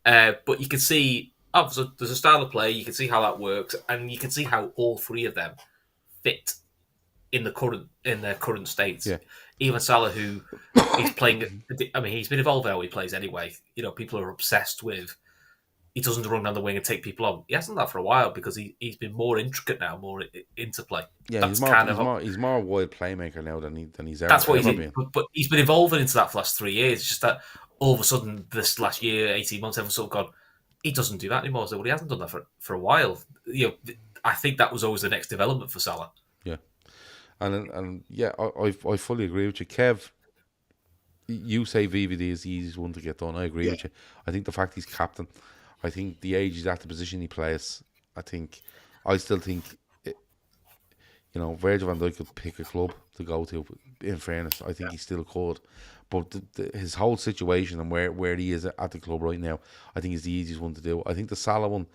But you can see, so there's a style of play. You can see how that works, and you can see how all 3 of them fit in their current states. Yeah. Even Salah, who is playing, he's been involved in how he plays anyway. People are obsessed with. He doesn't run down the wing and take people on. He hasn't done that for a while because he's been more intricate now, more interplay. Yeah, he's more a wide playmaker now than he's ever. That's what he's been. But he's been evolving into that for the last 3 years. It's just that all of a sudden, this last year, 18 months, everyone's sort of gone, he doesn't do that anymore. So he hasn't done that for a while. I think that was always the next development for Salah. Yeah, and yeah, I fully agree with you, Kev. You say VVD is the easiest one to get done. I agree with you. I think the fact he's captain. I think the age he's at, the position he plays. I still think, Virgil van Dijk could pick a club to go to. In fairness, I think he still could. But his whole situation and where he is at the club right now, I think is the easiest one to do. I think the Salah one,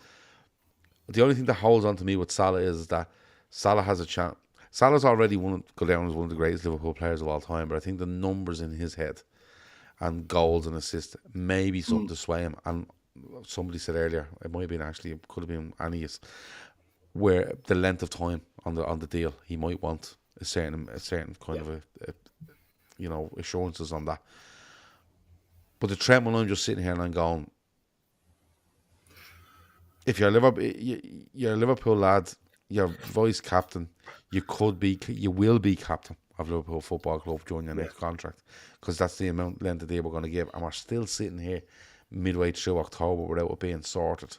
the only thing that holds on to me with Salah is that Salah has a chance. Salah's already go down as one of the greatest Liverpool players of all time, but I think the numbers in his head and goals and assists may be something to sway him. And somebody said earlier, it might have been actually, it could have been Anius, where the length of time on the deal, he might want a certain kind of assurances on that. But the Trent one, I'm just sitting here and I'm going, if you're a Liverpool lad, you're vice captain, you will be captain of Liverpool Football Club during your next contract, because that's the length of day we're going to give, and we're still sitting here midway through October without it being sorted.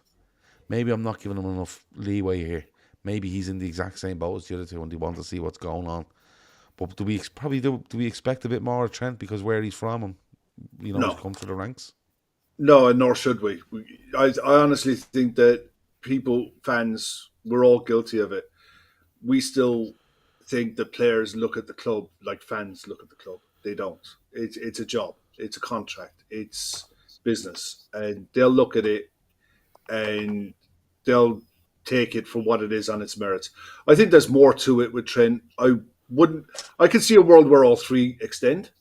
Maybe I'm not giving him enough leeway here. Maybe he's in the exact same boat as the other two and they want to see what's going on. But do we expect a bit more of Trent because where he's from and No. he's come through the ranks? No, and nor should we. I honestly think that fans, we're all guilty of it. We still think that players look at the club like fans look at the club. They don't. It's a job. It's a contract. It's business. And they'll look at it and they'll take it for what it is on its merits. I think there's more to it with Trent. I could see a world where all three extend.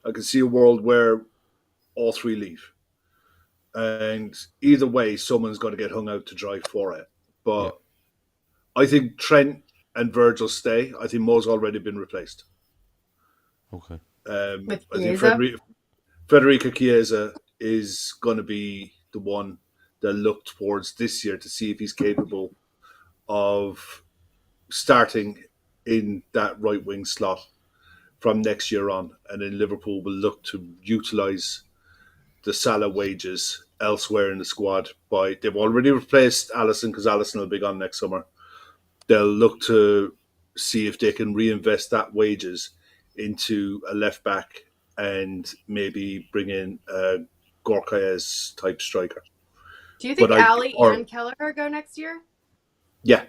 I could see a world where all three leave. And either way, someone's going to get hung out to dry for it. But I think Trent and Virgil stay. I think Mo's already been replaced. Okay. I think Federico Chiesa is going to be the one that look towards this year to see if he's capable of starting in that right wing slot from next year on. And then Liverpool will look to utilise the Salah wages elsewhere in the squad. They've already replaced Alisson because Alisson will be gone next summer. They'll look to see if they can reinvest that wages into a left back and maybe bring in a Gorkaez type striker. Do you think Ali and Kelleher go next year? Yeah.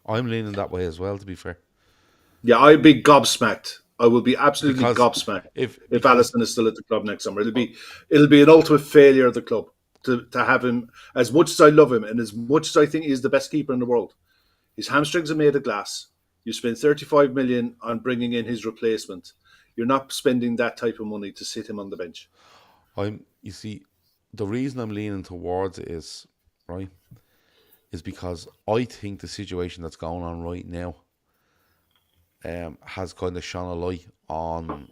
I'm leaning that way as well, to be fair. Yeah, I'd be gobsmacked. I will be absolutely gobsmacked if Alisson is still at the club next summer. It'll be an ultimate failure of the club to have him. As much as I love him and as much as I think he's the best keeper in the world, his hamstrings are made of glass. You spend 35 million on bringing in his replacement. You're not spending that type of money to sit him on the bench. You see, the reason I'm leaning towards it is because I think the situation that's going on right now has kind of shone a light on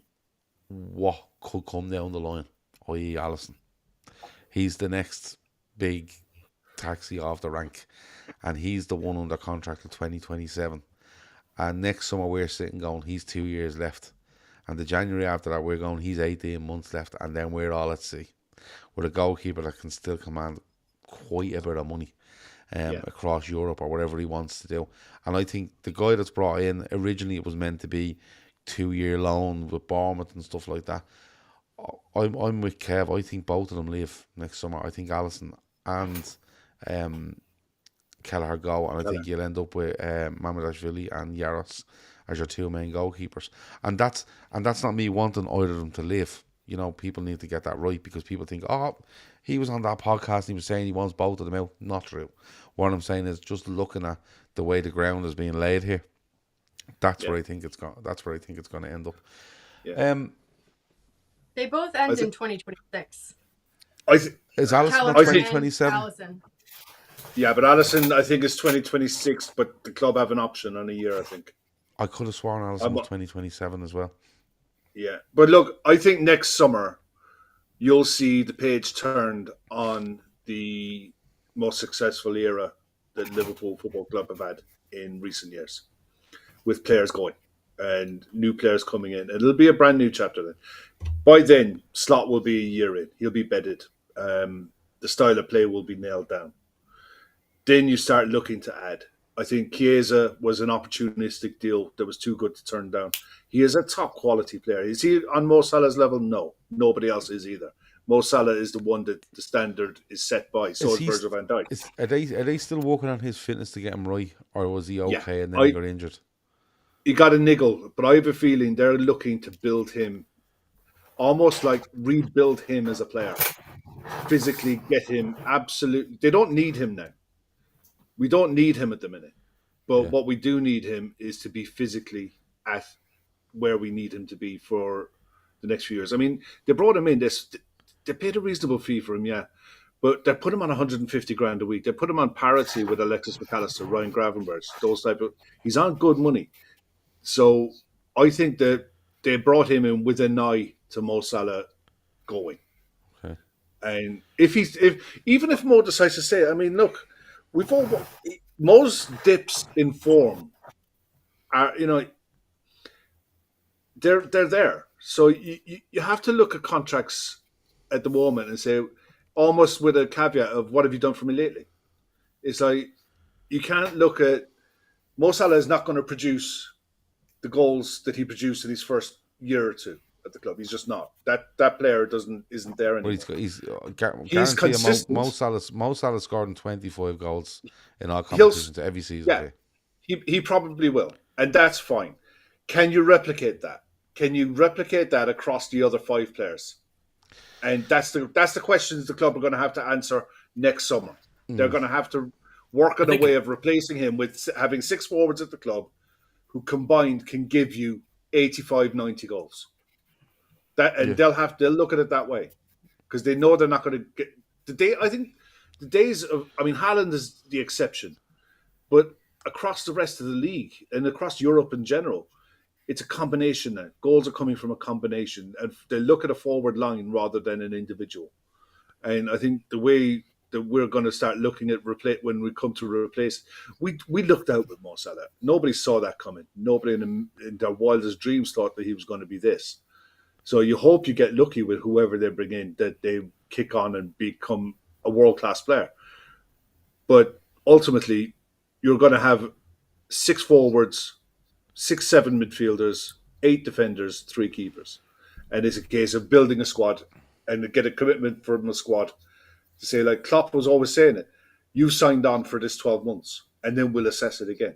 what could come down the line, i.e. Alisson. He's the next big taxi off the rank, and he's the one under contract in 2027. And next summer we're sitting going, he's 2 years left. And the January after that we're going, he's 18 months left, and then we're all at sea. With a goalkeeper that can still command quite a bit of money across Europe or whatever he wants to do. And I think the guy that's brought in, originally it was meant to be 2-year loan with Bournemouth and stuff like that. I'm with Kev. I think both of them leave next summer. I think Alisson and Kelleher go, and I think you'll end up with Mamardashvili and Yaros as your two main goalkeepers. And that's not me wanting either of them to leave. People need to get that right, because people think, he was on that podcast and he was saying he wants both of them out. Not true. What I'm saying is, just looking at the way the ground is being laid here, that's where I think it's going. That's where I think it's going to end up. Yeah. They both end in 2026. Is Alisson at 2027? Yeah, but Alisson, I think, is 2026, but the club have an option on a year, I think. I could have sworn Alisson was 2027 as well. Yeah, but look, I think next summer you'll see the page turned on the most successful era that Liverpool Football Club have had in recent years, with players going and new players coming in. It'll be a brand new chapter then. By then, Slot will be a year in. He'll be bedded. The style of play will be nailed down. Then you start looking to add. I think Chiesa was an opportunistic deal that was too good to turn down. He is a top quality player. Is he on Mo Salah's level? No. Nobody else is either. Mo Salah is the one that the standard is set by. So is Virgil van Dijk. Are they still working on his fitness to get him right? Or was he okay and then he got injured? He got a niggle, but I have a feeling they're looking to build him almost like rebuild him as a player, physically get him absolutely. They don't need him now. We don't need him at the minute. But Yeah. what we do need him is to be physically at where we need him to be for the next few years. I mean, they brought him in. They paid a reasonable fee for him, yeah, but they put him on 150 grand a week. They put him on parity with Alexis McAllister, Ryan Gravenberch, those type of. He's on good money, so I think that they brought him in with an eye to Mo Salah going. Okay. And if even if Mo decides to stay, I mean, look, we've all Mo's dips in form are they're there. So you have to look at contracts at the moment and say, almost with a caveat of what have you done for me lately? It's like you can't look at Mo Salah is not going to produce the goals that he produced in his first year or two at the club. He's just not. That player isn't there Well, anymore. he's He's guarantee you consistent. Mo Salah scored in 25 goals in all He'll competitions every season. yeah, he probably will, and that's fine. Can you replicate that? Can you replicate that across the other 5 players? And that's the questions the club are going to have to answer next summer. They're going to have to work on a way of replacing him with having 6 forwards at the club who combined can give you 85, 90 goals. They'll look at it that way because they know they're not going to get the day. I think the days of, I mean, Haaland is the exception, but across the rest of the league and across Europe in general, it's a combination now. Goals are coming from a combination, and they look at a forward line rather than an individual. And I think the way that we're going to start looking at when we come to replace, we looked out with Mo Salah. Nobody saw that coming. Nobody in their wildest dreams thought that he was going to be this. So you hope you get lucky with whoever they bring in, that they kick on and become a world-class player. But ultimately, you're going to have 6 forwards, 6, 7 midfielders, 8 defenders, 3 keepers. And it's a case of building a squad and get a commitment from the squad to say, like Klopp was always saying it, you signed on for this 12 months and then we'll assess it again.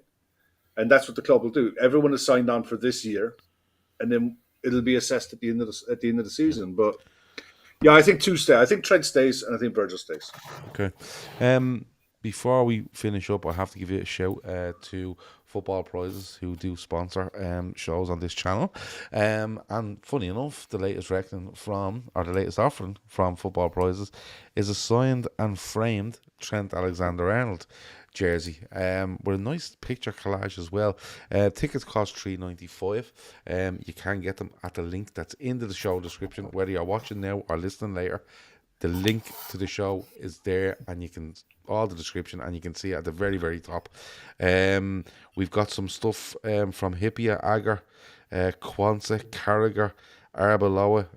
And that's what the club will do. Everyone is signed on for this year and then it'll be assessed at the end of the season. But yeah, I think 2 stay. I think Trent stays and I think Virgil stays. Okay. Before we finish up, I have to give you a shout to Football Prizes, who do sponsor shows on this channel. And funny enough, the latest offering from Football Prizes is a signed and framed Trent Alexander-Arnold jersey with a nice picture collage as well. Tickets cost $3.95. You can get them at the link that's in the show description, whether you're watching now or listening later. The link to the show is there, and you can all the description, and you can see it at the very, very top. We've got some stuff from Hippia, Agar, Kwanzaa, Carragher, Arbeloa.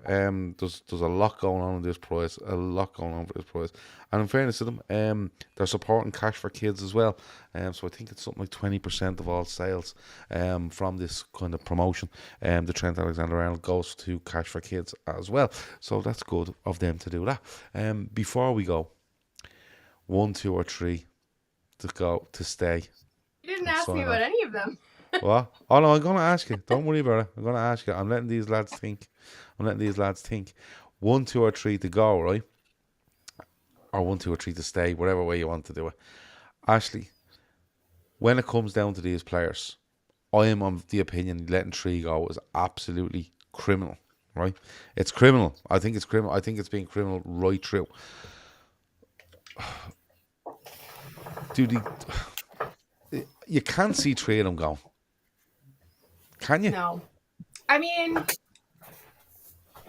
There's a lot going on in this prize, and in fairness to them, they're supporting Cash for Kids as well. So I think it's something like 20% of all sales from this kind of promotion. The Trent Alexander-Arnold goes to Cash for Kids as well. So that's good of them to do that. Before we go, 1, 2, or 3 to stay. You didn't ask me about any of them. What? Oh no, I'm going to ask you. Don't worry about it. I'm going to ask you. I'm letting these lads think. 1, 2, or 3 to go, right? Or 1, 2, or 3 to stay, whatever way you want to do it. Ashley, when it comes down to these players, I am of the opinion letting 3 go is absolutely criminal, right? It's criminal. I think it's criminal. I think it's been criminal right through. You can't see 3 of them go. Can you? No. I mean,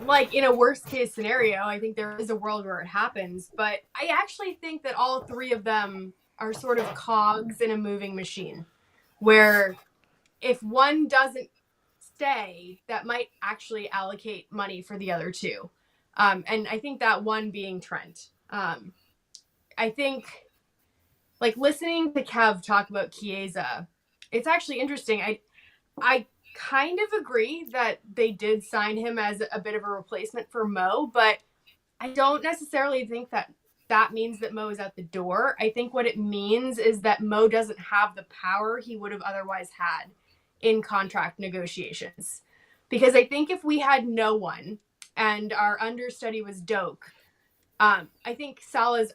like in a worst case scenario, I think there is a world where it happens, but I actually think that all 3 of them are sort of cogs in a moving machine where if one doesn't stay, that might actually allocate money for the other 2. And I think that one being Trent. I think like listening to Kev talk about Chiesa, it's actually interesting. I kind of agree that they did sign him as a bit of a replacement for Mo, but I don't necessarily think that means that Mo is out the door. I think what it means is that Mo doesn't have the power he would have otherwise had in contract negotiations. Because I think if we had no one and our understudy was Doak. I think Salah's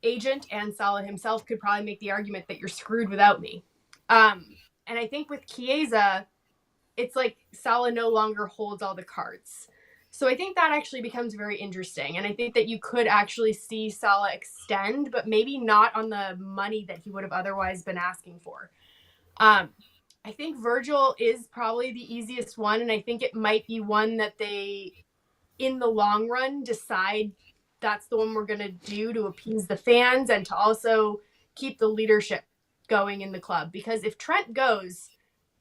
agent and Salah himself could probably make the argument that you're screwed without me. And I think with Chiesa, it's like Salah no longer holds all the cards. So I think that actually becomes very interesting. And I think that you could actually see Salah extend, but maybe not on the money that he would have otherwise been asking for. I think Virgil is probably the easiest one. And I think it might be one that they, in the long run, decide that's the one we're going to do to appease the fans and to also keep the leadership going in the club. Because if Trent goes,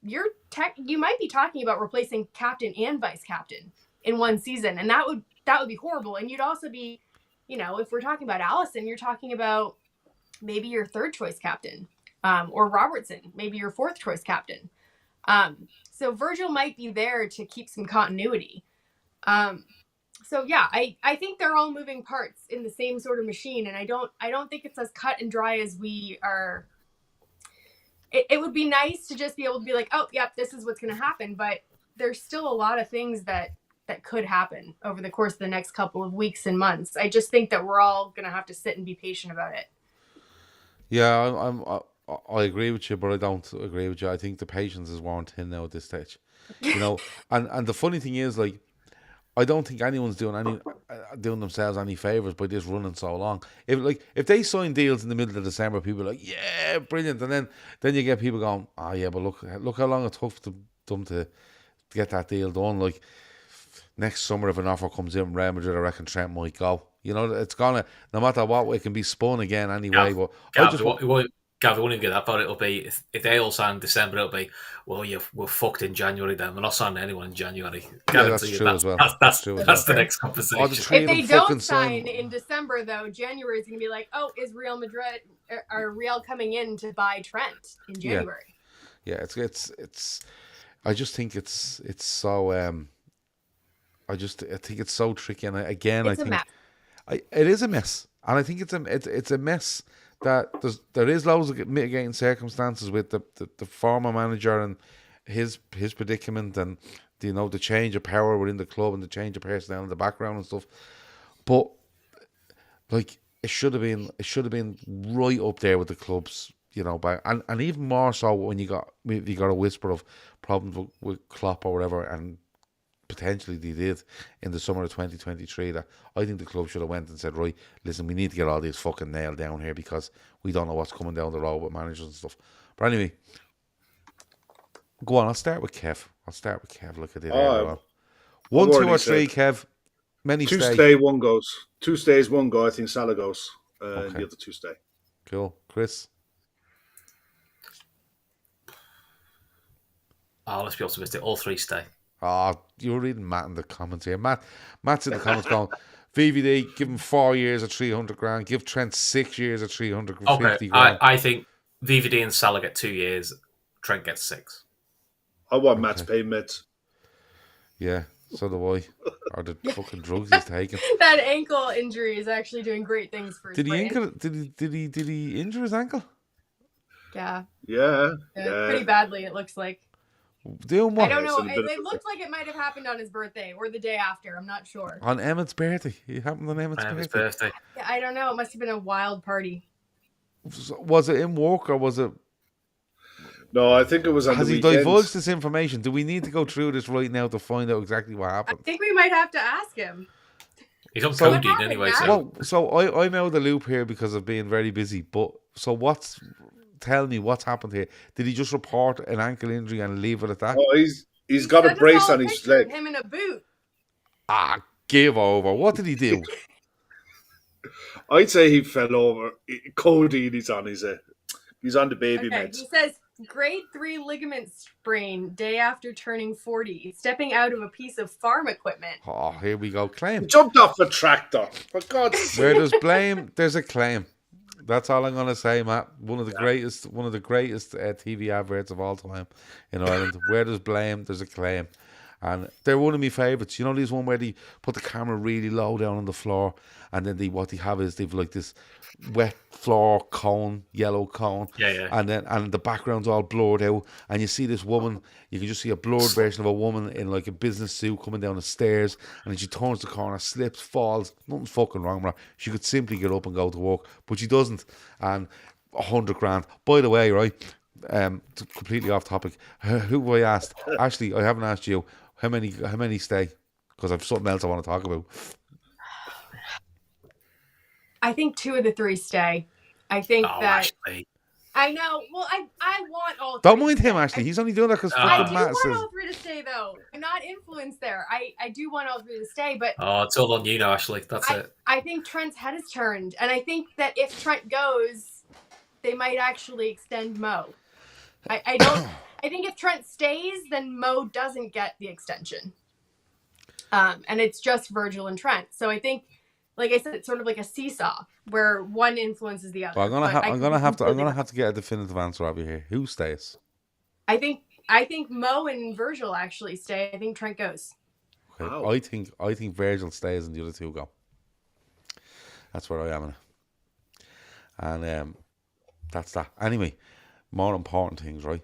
you might be talking about replacing captain and vice captain in one season, and that would be horrible. And you'd also be, if we're talking about Allison, you're talking about maybe your third choice captain, or Robertson, maybe your fourth choice captain. So Virgil might be there to keep some continuity. So yeah, I think they're all moving parts in the same sort of machine, and I don't think it's as cut and dry as we are. It would be nice to just be able to be like, oh, yep, this is what's going to happen. But there's still a lot of things that could happen over the course of the next couple of weeks and months. I just think that we're all going to have to sit and be patient about it. Yeah, I agree with you, but I don't agree with you. I think the patience is warranted now at this stage. And the funny thing is, like, I don't think anyone's doing themselves any favors by this running so long. If they sign deals in the middle of December, people are like, yeah, brilliant, and then you get people going, oh yeah, but look how long it took them to get that deal done. Like next summer, if an offer comes in from Real Madrid, I reckon Trent might go. It's gonna, no matter what, it can be spun again anyway. Gav, we won't even get that far. It'll be if they all sign in December, it'll be we're fucked in January. Then we're not signing anyone in January. Yeah, that's true as well. That's the next conversation. If they don't sign in December, though, January is going to be like, oh, is Real Madrid or Real coming in to buy Trent in January? Yeah, it's. I just think it's so. I think it's so tricky, and again, it's I think mess. It is a mess, and I think it's a mess. That there is loads of mitigating circumstances with the former manager and his predicament, and the change of power within the club and the change of personnel in the background and stuff. But like it should have been right up there with the clubs, and even more so when you got a whisper of problems with Klopp or whatever, and potentially they did in the summer of 2023, that I think the club should have went and said, right, listen, we need to get all these fucking nailed down here because we don't know what's coming down the road with managers and stuff. But anyway, go on, I'll start with Kev like I did earlier. 1, 2 or 3, Kev. Many two stay, one goes. 2 stays, 1 go. I think Salah goes, and the other 2 stay. Cool. Chris? Let's be optimistic. All 3 stay. You're reading Matt in the comments here. Matt's in the comments going, VVD, give him 4 years at 300 grand. Give Trent 6 years at 350 grand. I think VVD and Salah get 2 years. Trent gets 6. I want Matt to pay mids. Yeah, so do I. Or the fucking drugs he's taking. That ankle injury is actually doing great things for his brain. Did he injure his ankle? Yeah. Yeah. Pretty badly, it looks like. Doing what? I don't know. It looked like it might have happened on his birthday or the day after. I'm not sure. On Emmett's birthday. It happened on Emmett's birthday. Yeah, I don't know. It must have been a wild party. Was it in work or was it? No, I think it was on the weekend. Has he divulged this information? Do we need to go through this right now to find out exactly what happened? I think we might have to ask him. He's on codeine anyway. So I'm out of the loop here because of being very busy. But so tell me what's happened here. Did he just report an ankle injury and leave it at that? Oh, he's got a brace on his leg. Him in a boot. Give over. What did he do? I'd say he fell over. Codeine is on his he's on the baby meds. He says grade 3 ligament sprain day after turning 40, stepping out of a piece of farm equipment. Oh, here we go. Claim. He jumped off a tractor. For God's sake. Where there's blame, there's a claim. That's all I'm going to say, Matt. One of the greatest TV adverts of all time in Ireland. Where there's blame, there's a claim. And they're one of my favourites. You know, there's one where they put the camera really low down on the floor, and then what they have is they've like this wet floor cone, yellow cone, Yeah. and the background's all blurred out, and you see this woman. You can just see a blurred version of a woman in like a business suit coming down the stairs, and then she turns the corner, slips, falls. Nothing's fucking wrong with her. She could simply get up and go to work, but she doesn't. And 100 grand. By the way, right? Completely off topic. Who have I asked? Ashley, I haven't asked you. How many stay? Because I've something else I want to talk about. I think 2 of the 3 stay. I think that Ashley. I know. Well, I want all 3. Don't mind him, Ashley. He's only doing that because I fucking do Matt want says. all 3 to stay, though. I'm not influenced there. I do want all 3 to stay, but It's all on you now, Ashley. That's it. I think Trent's head has turned, and I think that if Trent goes, they might actually extend Mo. I don't. I think if Trent stays, then Mo doesn't get the extension, and it's just Virgil and Trent. So I think, like I said, it's sort of like a seesaw where one influences the other. Well, I'm gonna have to get a definitive answer of you here. Who stays? I think Mo and Virgil actually stay. I think Trent goes. Okay. Wow. I think Virgil stays and the other 2 go. That's where I am in it. And that's that. Anyway, more important things, right?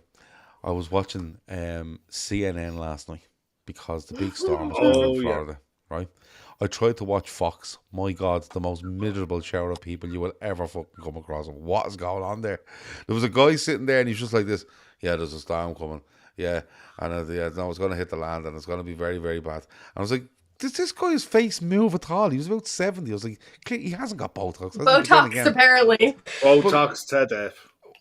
I was watching CNN last night because the big storm was coming in Florida, right? I tried to watch Fox. My God, the most miserable shower of people you will ever fucking come across. What is going on there? There was a guy sitting there and he's just like this. Yeah, there's a storm coming. Yeah, and no, it's going to hit the land and it's going to be very, very bad. And I was like, does this guy's face move at all? He was about 70. I was like, he hasn't got Botox. Botox, apparently. Botox to death.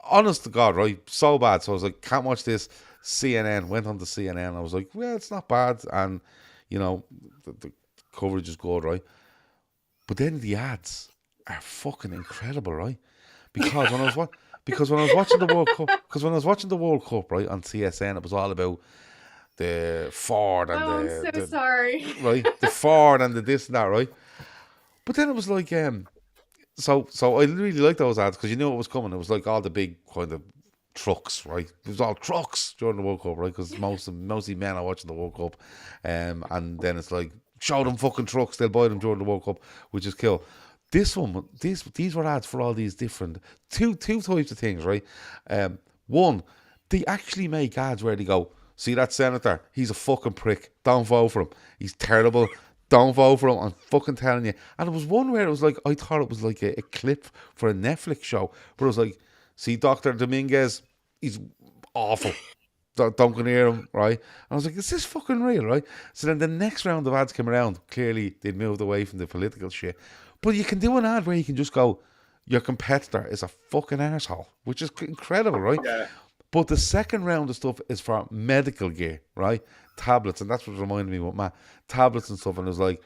Honest to God, right? So bad. So I was like, can't watch this. CNN. Went on to CNN. I was like, well, it's not bad. And, you know, the coverage is good, right? But then the ads are fucking incredible, right? Because when I was watching the World Cup, right, on TSN, it was all about the Ford and I'm so sorry. Right, the Ford and the this and that, right? But then it was like, so I really liked those ads because you knew it was coming. It was like all the big kind of trucks, right? It was all trucks during the World Cup, right? Because mostly men are watching the World Cup, and then it's like, show them fucking trucks. They'll buy them during the World Cup, which is cool. This one, these were ads for all these different two types of things, right? One, they actually make ads where they go, see that senator? He's a fucking prick. Don't vote for him. He's terrible. Don't vote for him. I'm fucking telling you. And it was one where it was like, I thought it was like a clip for a Netflix show, but it was like, see Dr. Dominguez, he's awful. Don't go near him, right? And I was like, is this fucking real, right? So then the next round of ads came around. Clearly, they'd moved away from the political shit. But you can do an ad where you can just go, your competitor is a fucking arsehole, which is incredible, right? Yeah. But the second round of stuff is for medical gear, right? Tablets, and that's what reminded me of Matt. Tablets and stuff, and it was like,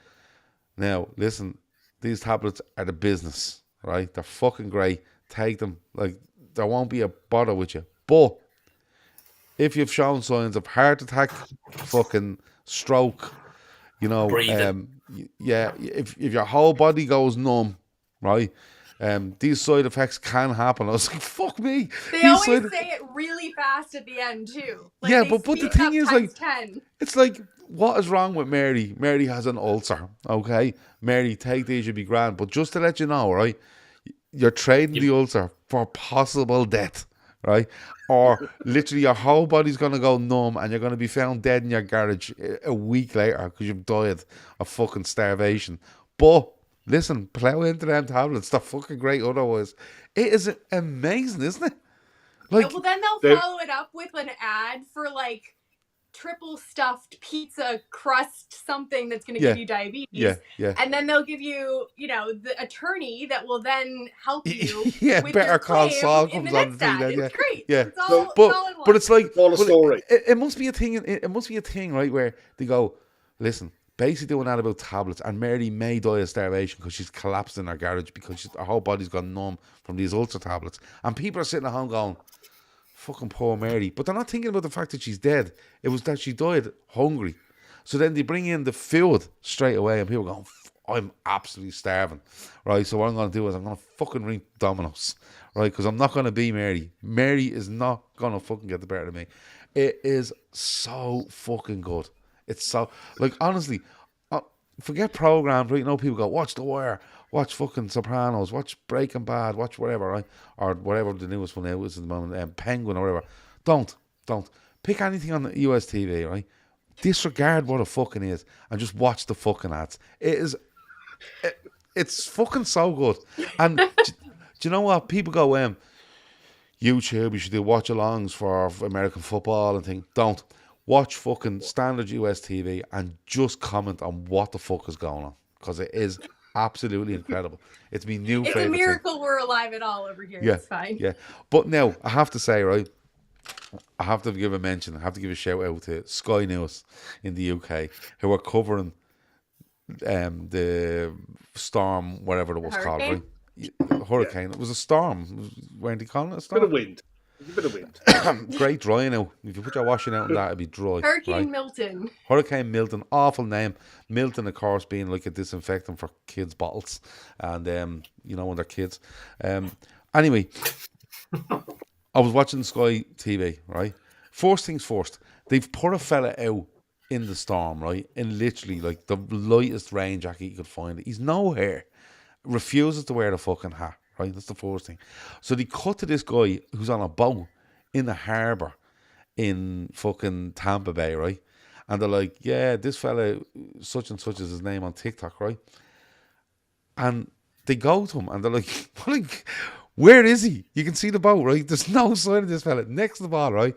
now, listen, these tablets are the business, right? They're fucking great. Take them. Like, there won't be a bother with you. But if you've shown signs of heart attack, fucking stroke, you know, yeah, if your whole body goes numb, right? These side effects can happen. I was like, fuck me. They always say it really fast at the end too. Like, yeah, but the thing is, like, 10. It's like, what is wrong with Mary? Mary has an ulcer, okay? Mary, take these, you'll be grand. But just to let you know, right, you're trading the ulcer for possible death, right? Or literally your whole body's going to go numb and you're going to be found dead in your garage a week later because you've died of fucking starvation. But listen, plow into them tablets. They're fucking great otherwise. It is amazing, isn't it? Like, well, then they'll follow it up with an ad for like triple stuffed pizza crust something that's going to give you diabetes. Yeah. And then they'll give you, you know, the attorney that will then help you. Yeah, with Better your Call claim Saul in comes the on next the thing. ad. Yeah, It's great. yeah. It's all, But it's like, all a story. It must be a thing. It must be a thing, right? Where they go, listen, basically doing that about tablets, and Mary may die of starvation because she's collapsed in her garage because her whole body's gone numb from these ulcer tablets, and people are sitting at home going, fucking poor Mary. But they're not thinking about the fact that she's dead. It was that she died hungry. So then they bring in the food straight away and people go, I'm absolutely starving. Right, so what I'm going to do is I'm going to fucking ring Domino's. Right, because I'm not going to be Mary. Mary is not going to fucking get the better of me. It is so fucking good. It's so like honestly, forget programs, right? You know, people go watch The Wire, watch fucking Sopranos, watch Breaking Bad, watch whatever, right? Or whatever the newest one is at the moment, Penguin or whatever. Don't pick anything on the US TV, right? Disregard what it fucking is and just watch the fucking ads. It's fucking so good. And do you know what? People go, YouTube, you should do watch-alongs for American football and things. Don't. Watch fucking standard US TV and just comment on what the fuck is going on. Because it is absolutely incredible. It's my new favorite It's a miracle thing. we're alive at all over here. Yeah, It's fine. yeah. But now, I have to say, right, I have to give a mention, I have to give a shout out to Sky News in the UK, who are covering the storm, whatever it was called, right? Hurricane. It was a storm. Weren't they calling it a storm? Bit of wind. A bit of wind. Great dry now. If you put your washing out on that, it'd be dry. Hurricane right? Milton. Hurricane Milton, awful name. Milton, of course, being like a disinfectant for kids' bottles, and you know when they're kids. Anyway, I was watching Sky TV. Right, first things first, they've put a fella out in the storm, right, in literally like the lightest rain jacket you could find. He's nowhere. Refuses to wear the fucking hat, right? That's the first thing. So they cut to this guy who's on a boat in the harbour in fucking Tampa Bay, right? And they're like, yeah, this fella, such and such is his name on TikTok, right? And they go to him and they're like, where is he? You can see the boat, right? There's no sign of this fella. Next to the ball, right?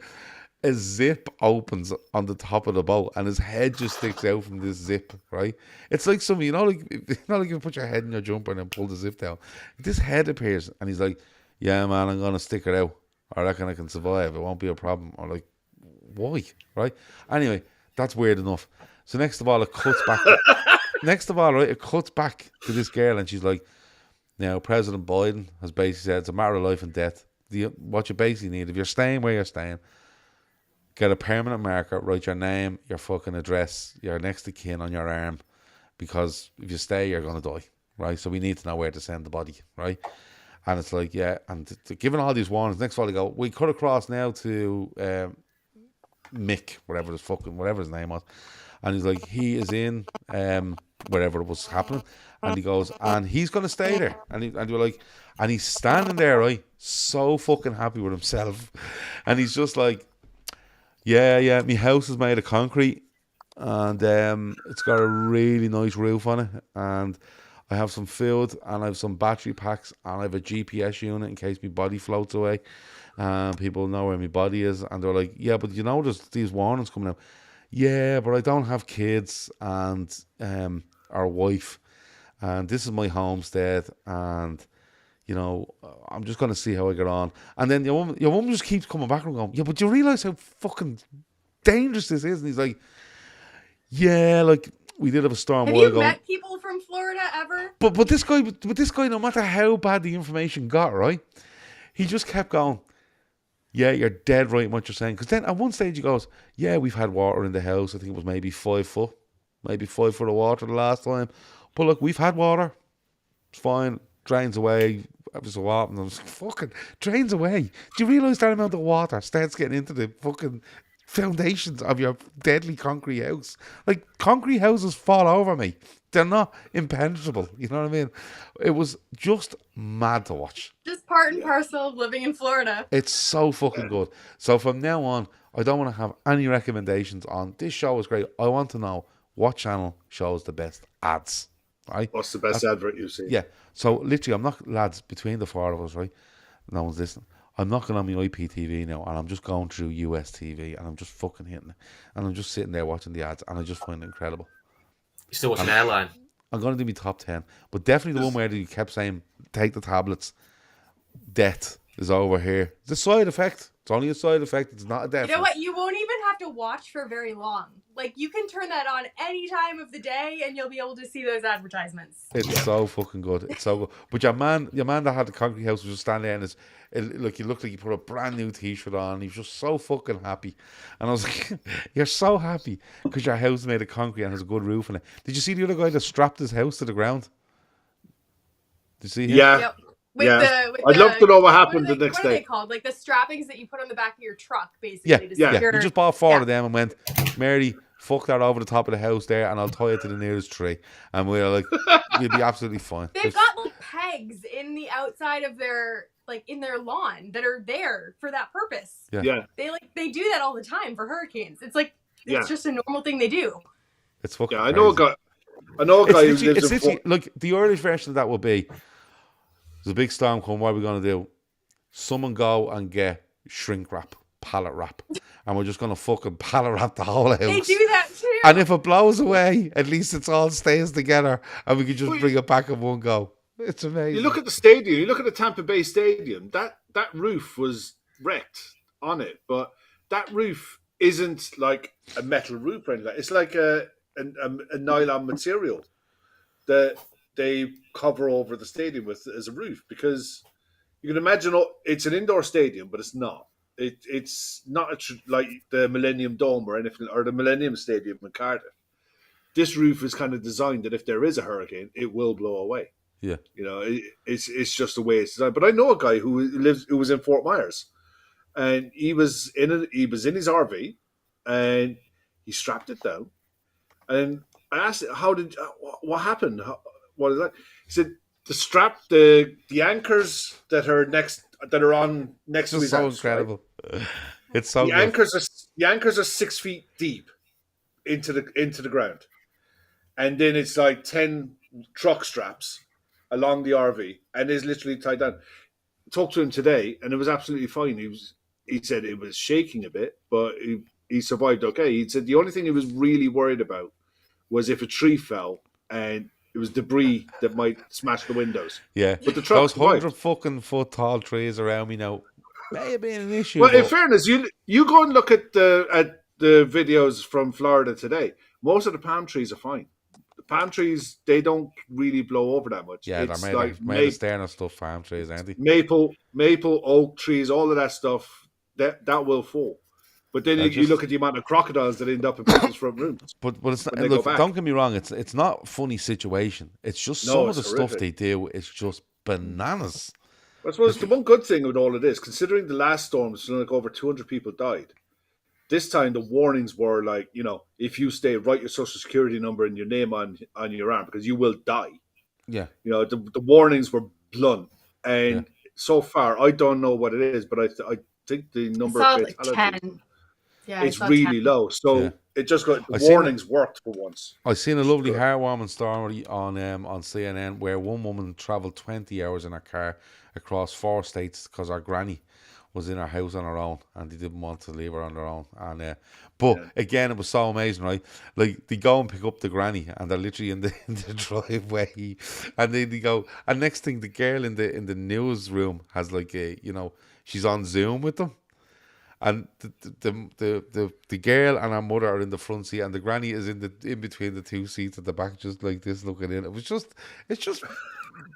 A zip opens on the top of the boat and his head just sticks out from this zip, right? It's like some, like you put your head in your jumper and then pull the zip down. This head appears and he's like, yeah, man, I'm going to stick it out. I reckon I can survive. It won't be a problem. Or like, why? Right? Anyway, that's weird enough. So next of all, it cuts back. It cuts back to this girl and she's like, now, President Biden has basically said it's a matter of life and death. What you basically need, if you're staying where you're staying, get a permanent marker, write your name, your fucking address, your next of kin on your arm, because if you stay, you're going to die, right? So we need to know where to send the body, right? And it's like, yeah, and given all these warnings, next of all they go, we cut across now to Mick, whatever his name was, and he's like, he is in wherever it was happening, and he goes, and he's going to stay there, and you're like, and he's standing there, right, so fucking happy with himself, and he's just like, yeah, my house is made of concrete and it's got a really nice roof on it and I have some food and I have some battery packs and I have a GPS unit in case my body floats away and people know where my body is, and they're like, yeah, but you know there's these warnings coming out. Yeah, but I don't have kids and our wife and this is my homestead and you know, I'm just going to see how I get on. And then your woman just keeps coming back and going, yeah, but you realise how fucking dangerous this is? And he's like, yeah, like, we did have a storm. Have you met people from Florida ever? But this guy, no matter how bad the information got, right, he just kept going, yeah, you're dead right in what you're saying. Because then at one stage he goes, yeah, we've had water in the house. I think it was maybe 5 foot of water the last time. But look, we've had water. It's fine. Drains away. Every so often, I was like, fucking drains away. Do you realise that amount of water starts getting into the fucking foundations of your deadly concrete house? Like, concrete houses fall over me. They're not impenetrable. You know what I mean? It was just mad to watch. Just part and parcel of living in Florida. It's so fucking good. So from now on, I don't want to have any recommendations on this show is great. I want to know what channel shows the best ads. Right? What's the best advert you've seen? Yeah. So literally, I'm not, lads, between the four of us, right? No one's listening. I'm not going on my IPTV now, and I'm just going through US TV, and I'm just fucking hitting it, and I'm just sitting there watching the ads, and I just find it incredible. You're still watching Airline? I'm going to do my top 10, but definitely the one where you kept saying, take the tablets, death is over here. It's a side effect. It's only a side effect. It's not a death. You know what? You won't even have to watch for very long. Like, you can turn that on any time of the day and you'll be able to see those advertisements. It's so fucking good. It's so good. But your man that had the concrete house was just standing there and he looked like he put a brand new t-shirt on. He was just so fucking happy. And I was like, you're so happy because your house is made of concrete and has a good roof on it. Did you see the other guy that strapped his house to the ground? Did you see him? Yeah. Yep. I'd love to know what happened the next day. What are they called? Like the strappings that you put on the back of your truck, basically. Yeah. He just bought 4 of them and went, Mary, fuck that over the top of the house there, and I'll tie it to the nearest tree, and we'll be absolutely fine. They've got like pegs in the outside of their in their lawn that are there for that purpose. Yeah. They do that all the time for hurricanes. It's like it's just a normal thing they do. It's fucking I know a guy who lives in look, the Irish version of that would be, there's a big storm coming, what are we going to do? Someone go and get shrink wrap, pallet wrap, and we're just going to fucking pallet wrap the whole house. They do that too. And if it blows away, at least it's all stays together, and we can just bring it back in one go. It's amazing. You look at the stadium, you look at the Tampa Bay Stadium, that roof was wrecked on it, but that roof isn't like a metal roof or anything. It's like a nylon material that they cover over the stadium with as a roof, because you can imagine it's an indoor stadium, but it's not. It's not like the Millennium Dome or anything, or the Millennium Stadium in Cardiff. This roof is kind of designed that if there is a hurricane, it will blow away. Yeah, it's just the way it's designed. But I know a guy who was in Fort Myers, and he was in his RV, and he strapped it down. And I asked, what happened? What is that? He said the strap, the anchors that are on next to his so house, incredible. Right? It's so the anchors are 6 feet deep into the ground, and then it's like 10 truck straps along the RV, and is literally tied down. Talked to him today, and it was absolutely fine. He said it was shaking a bit, but he survived okay. He said the only thing he was really worried about was if a tree fell and it was debris that might smash the windows. Yeah, but the truck those 100 fucking foot tall trees around me now may have been an issue. Well, in fairness, you go and look at the videos from Florida today. Most of the palm trees are fine. The palm trees, they don't really blow over that much. Yeah, it's they're made of stern and stuff. Palm trees, aren't they? Maple, oak trees, all of that stuff that will fall. But then you look at the amount of crocodiles that end up in people's front rooms. But it's not. Look, don't get me wrong. It's not a funny situation. It's just some of the stuff they do. It's just bananas. I suppose the one good thing with all of this, considering the last storms, like over 200 people died. This time the warnings were like, if you stay, write your social security number and your name on your arm because you will die. Yeah. The warnings were blunt, and so far I don't know what it is, but I think the number of fatalities. Like 10. Yeah, it's really 10. low. So it just got the warnings worked for once. I seen a lovely heartwarming story on CNN where one woman travelled 20 hours in her car across 4 states because her granny was in her house on her own and they didn't want to leave her on their own. And again, it was so amazing, right? Like they go and pick up the granny and they're literally in the driveway, and then they go. And next thing, the girl in the newsroom has like she's on Zoom with them. And the girl and her mother are in the front seat, and the granny is in between the 2 seats at the back, just like this, looking in. It's just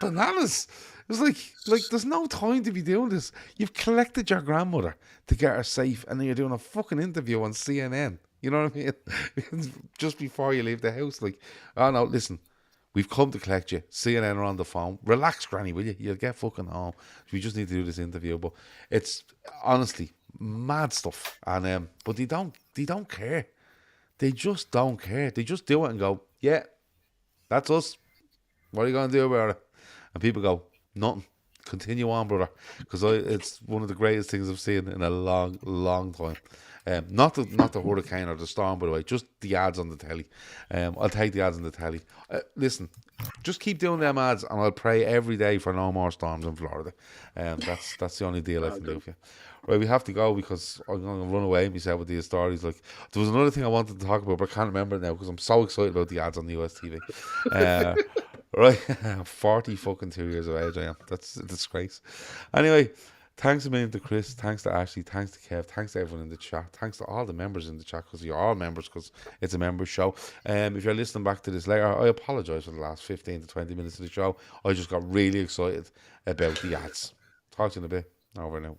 bananas. It's like there's no time to be doing this. You've collected your grandmother to get her safe, and then you're doing a fucking interview on CNN. You know what I mean? Just before you leave the house, like, oh no, listen. We've come to collect you. CNN are on the phone. Relax, granny, will you? You'll get fucking home. We just need to do this interview. But it's honestly mad stuff. And but they don't care. They just don't care. They just do it and go, yeah, that's us. What are you gonna do about it? And people go, nothing. Continue on, brother. Because it's one of the greatest things I've seen in a long, long time. Not the hurricane or the storm, by the way, just the ads on the telly. I'll take the ads on the telly. Listen, just keep doing them ads, and I'll pray every day for no more storms in Florida. That's the only deal I can do for you. Right, we have to go because I'm going to run away myself with these stories. Like, there was another thing I wanted to talk about, but I can't remember it now because I'm so excited about the ads on the US TV. Right, 40 fucking 2 years of age I am. That's a disgrace. Anyway, thanks a million to Chris, thanks to Ashley, thanks to Kev, thanks to everyone in the chat, thanks to all the members in the chat because you're all members because it's a members show. If you're listening back to this later, I apologise for the last 15 to 20 minutes of the show. I just got really excited about the ads. Talk to you in a bit. Over now.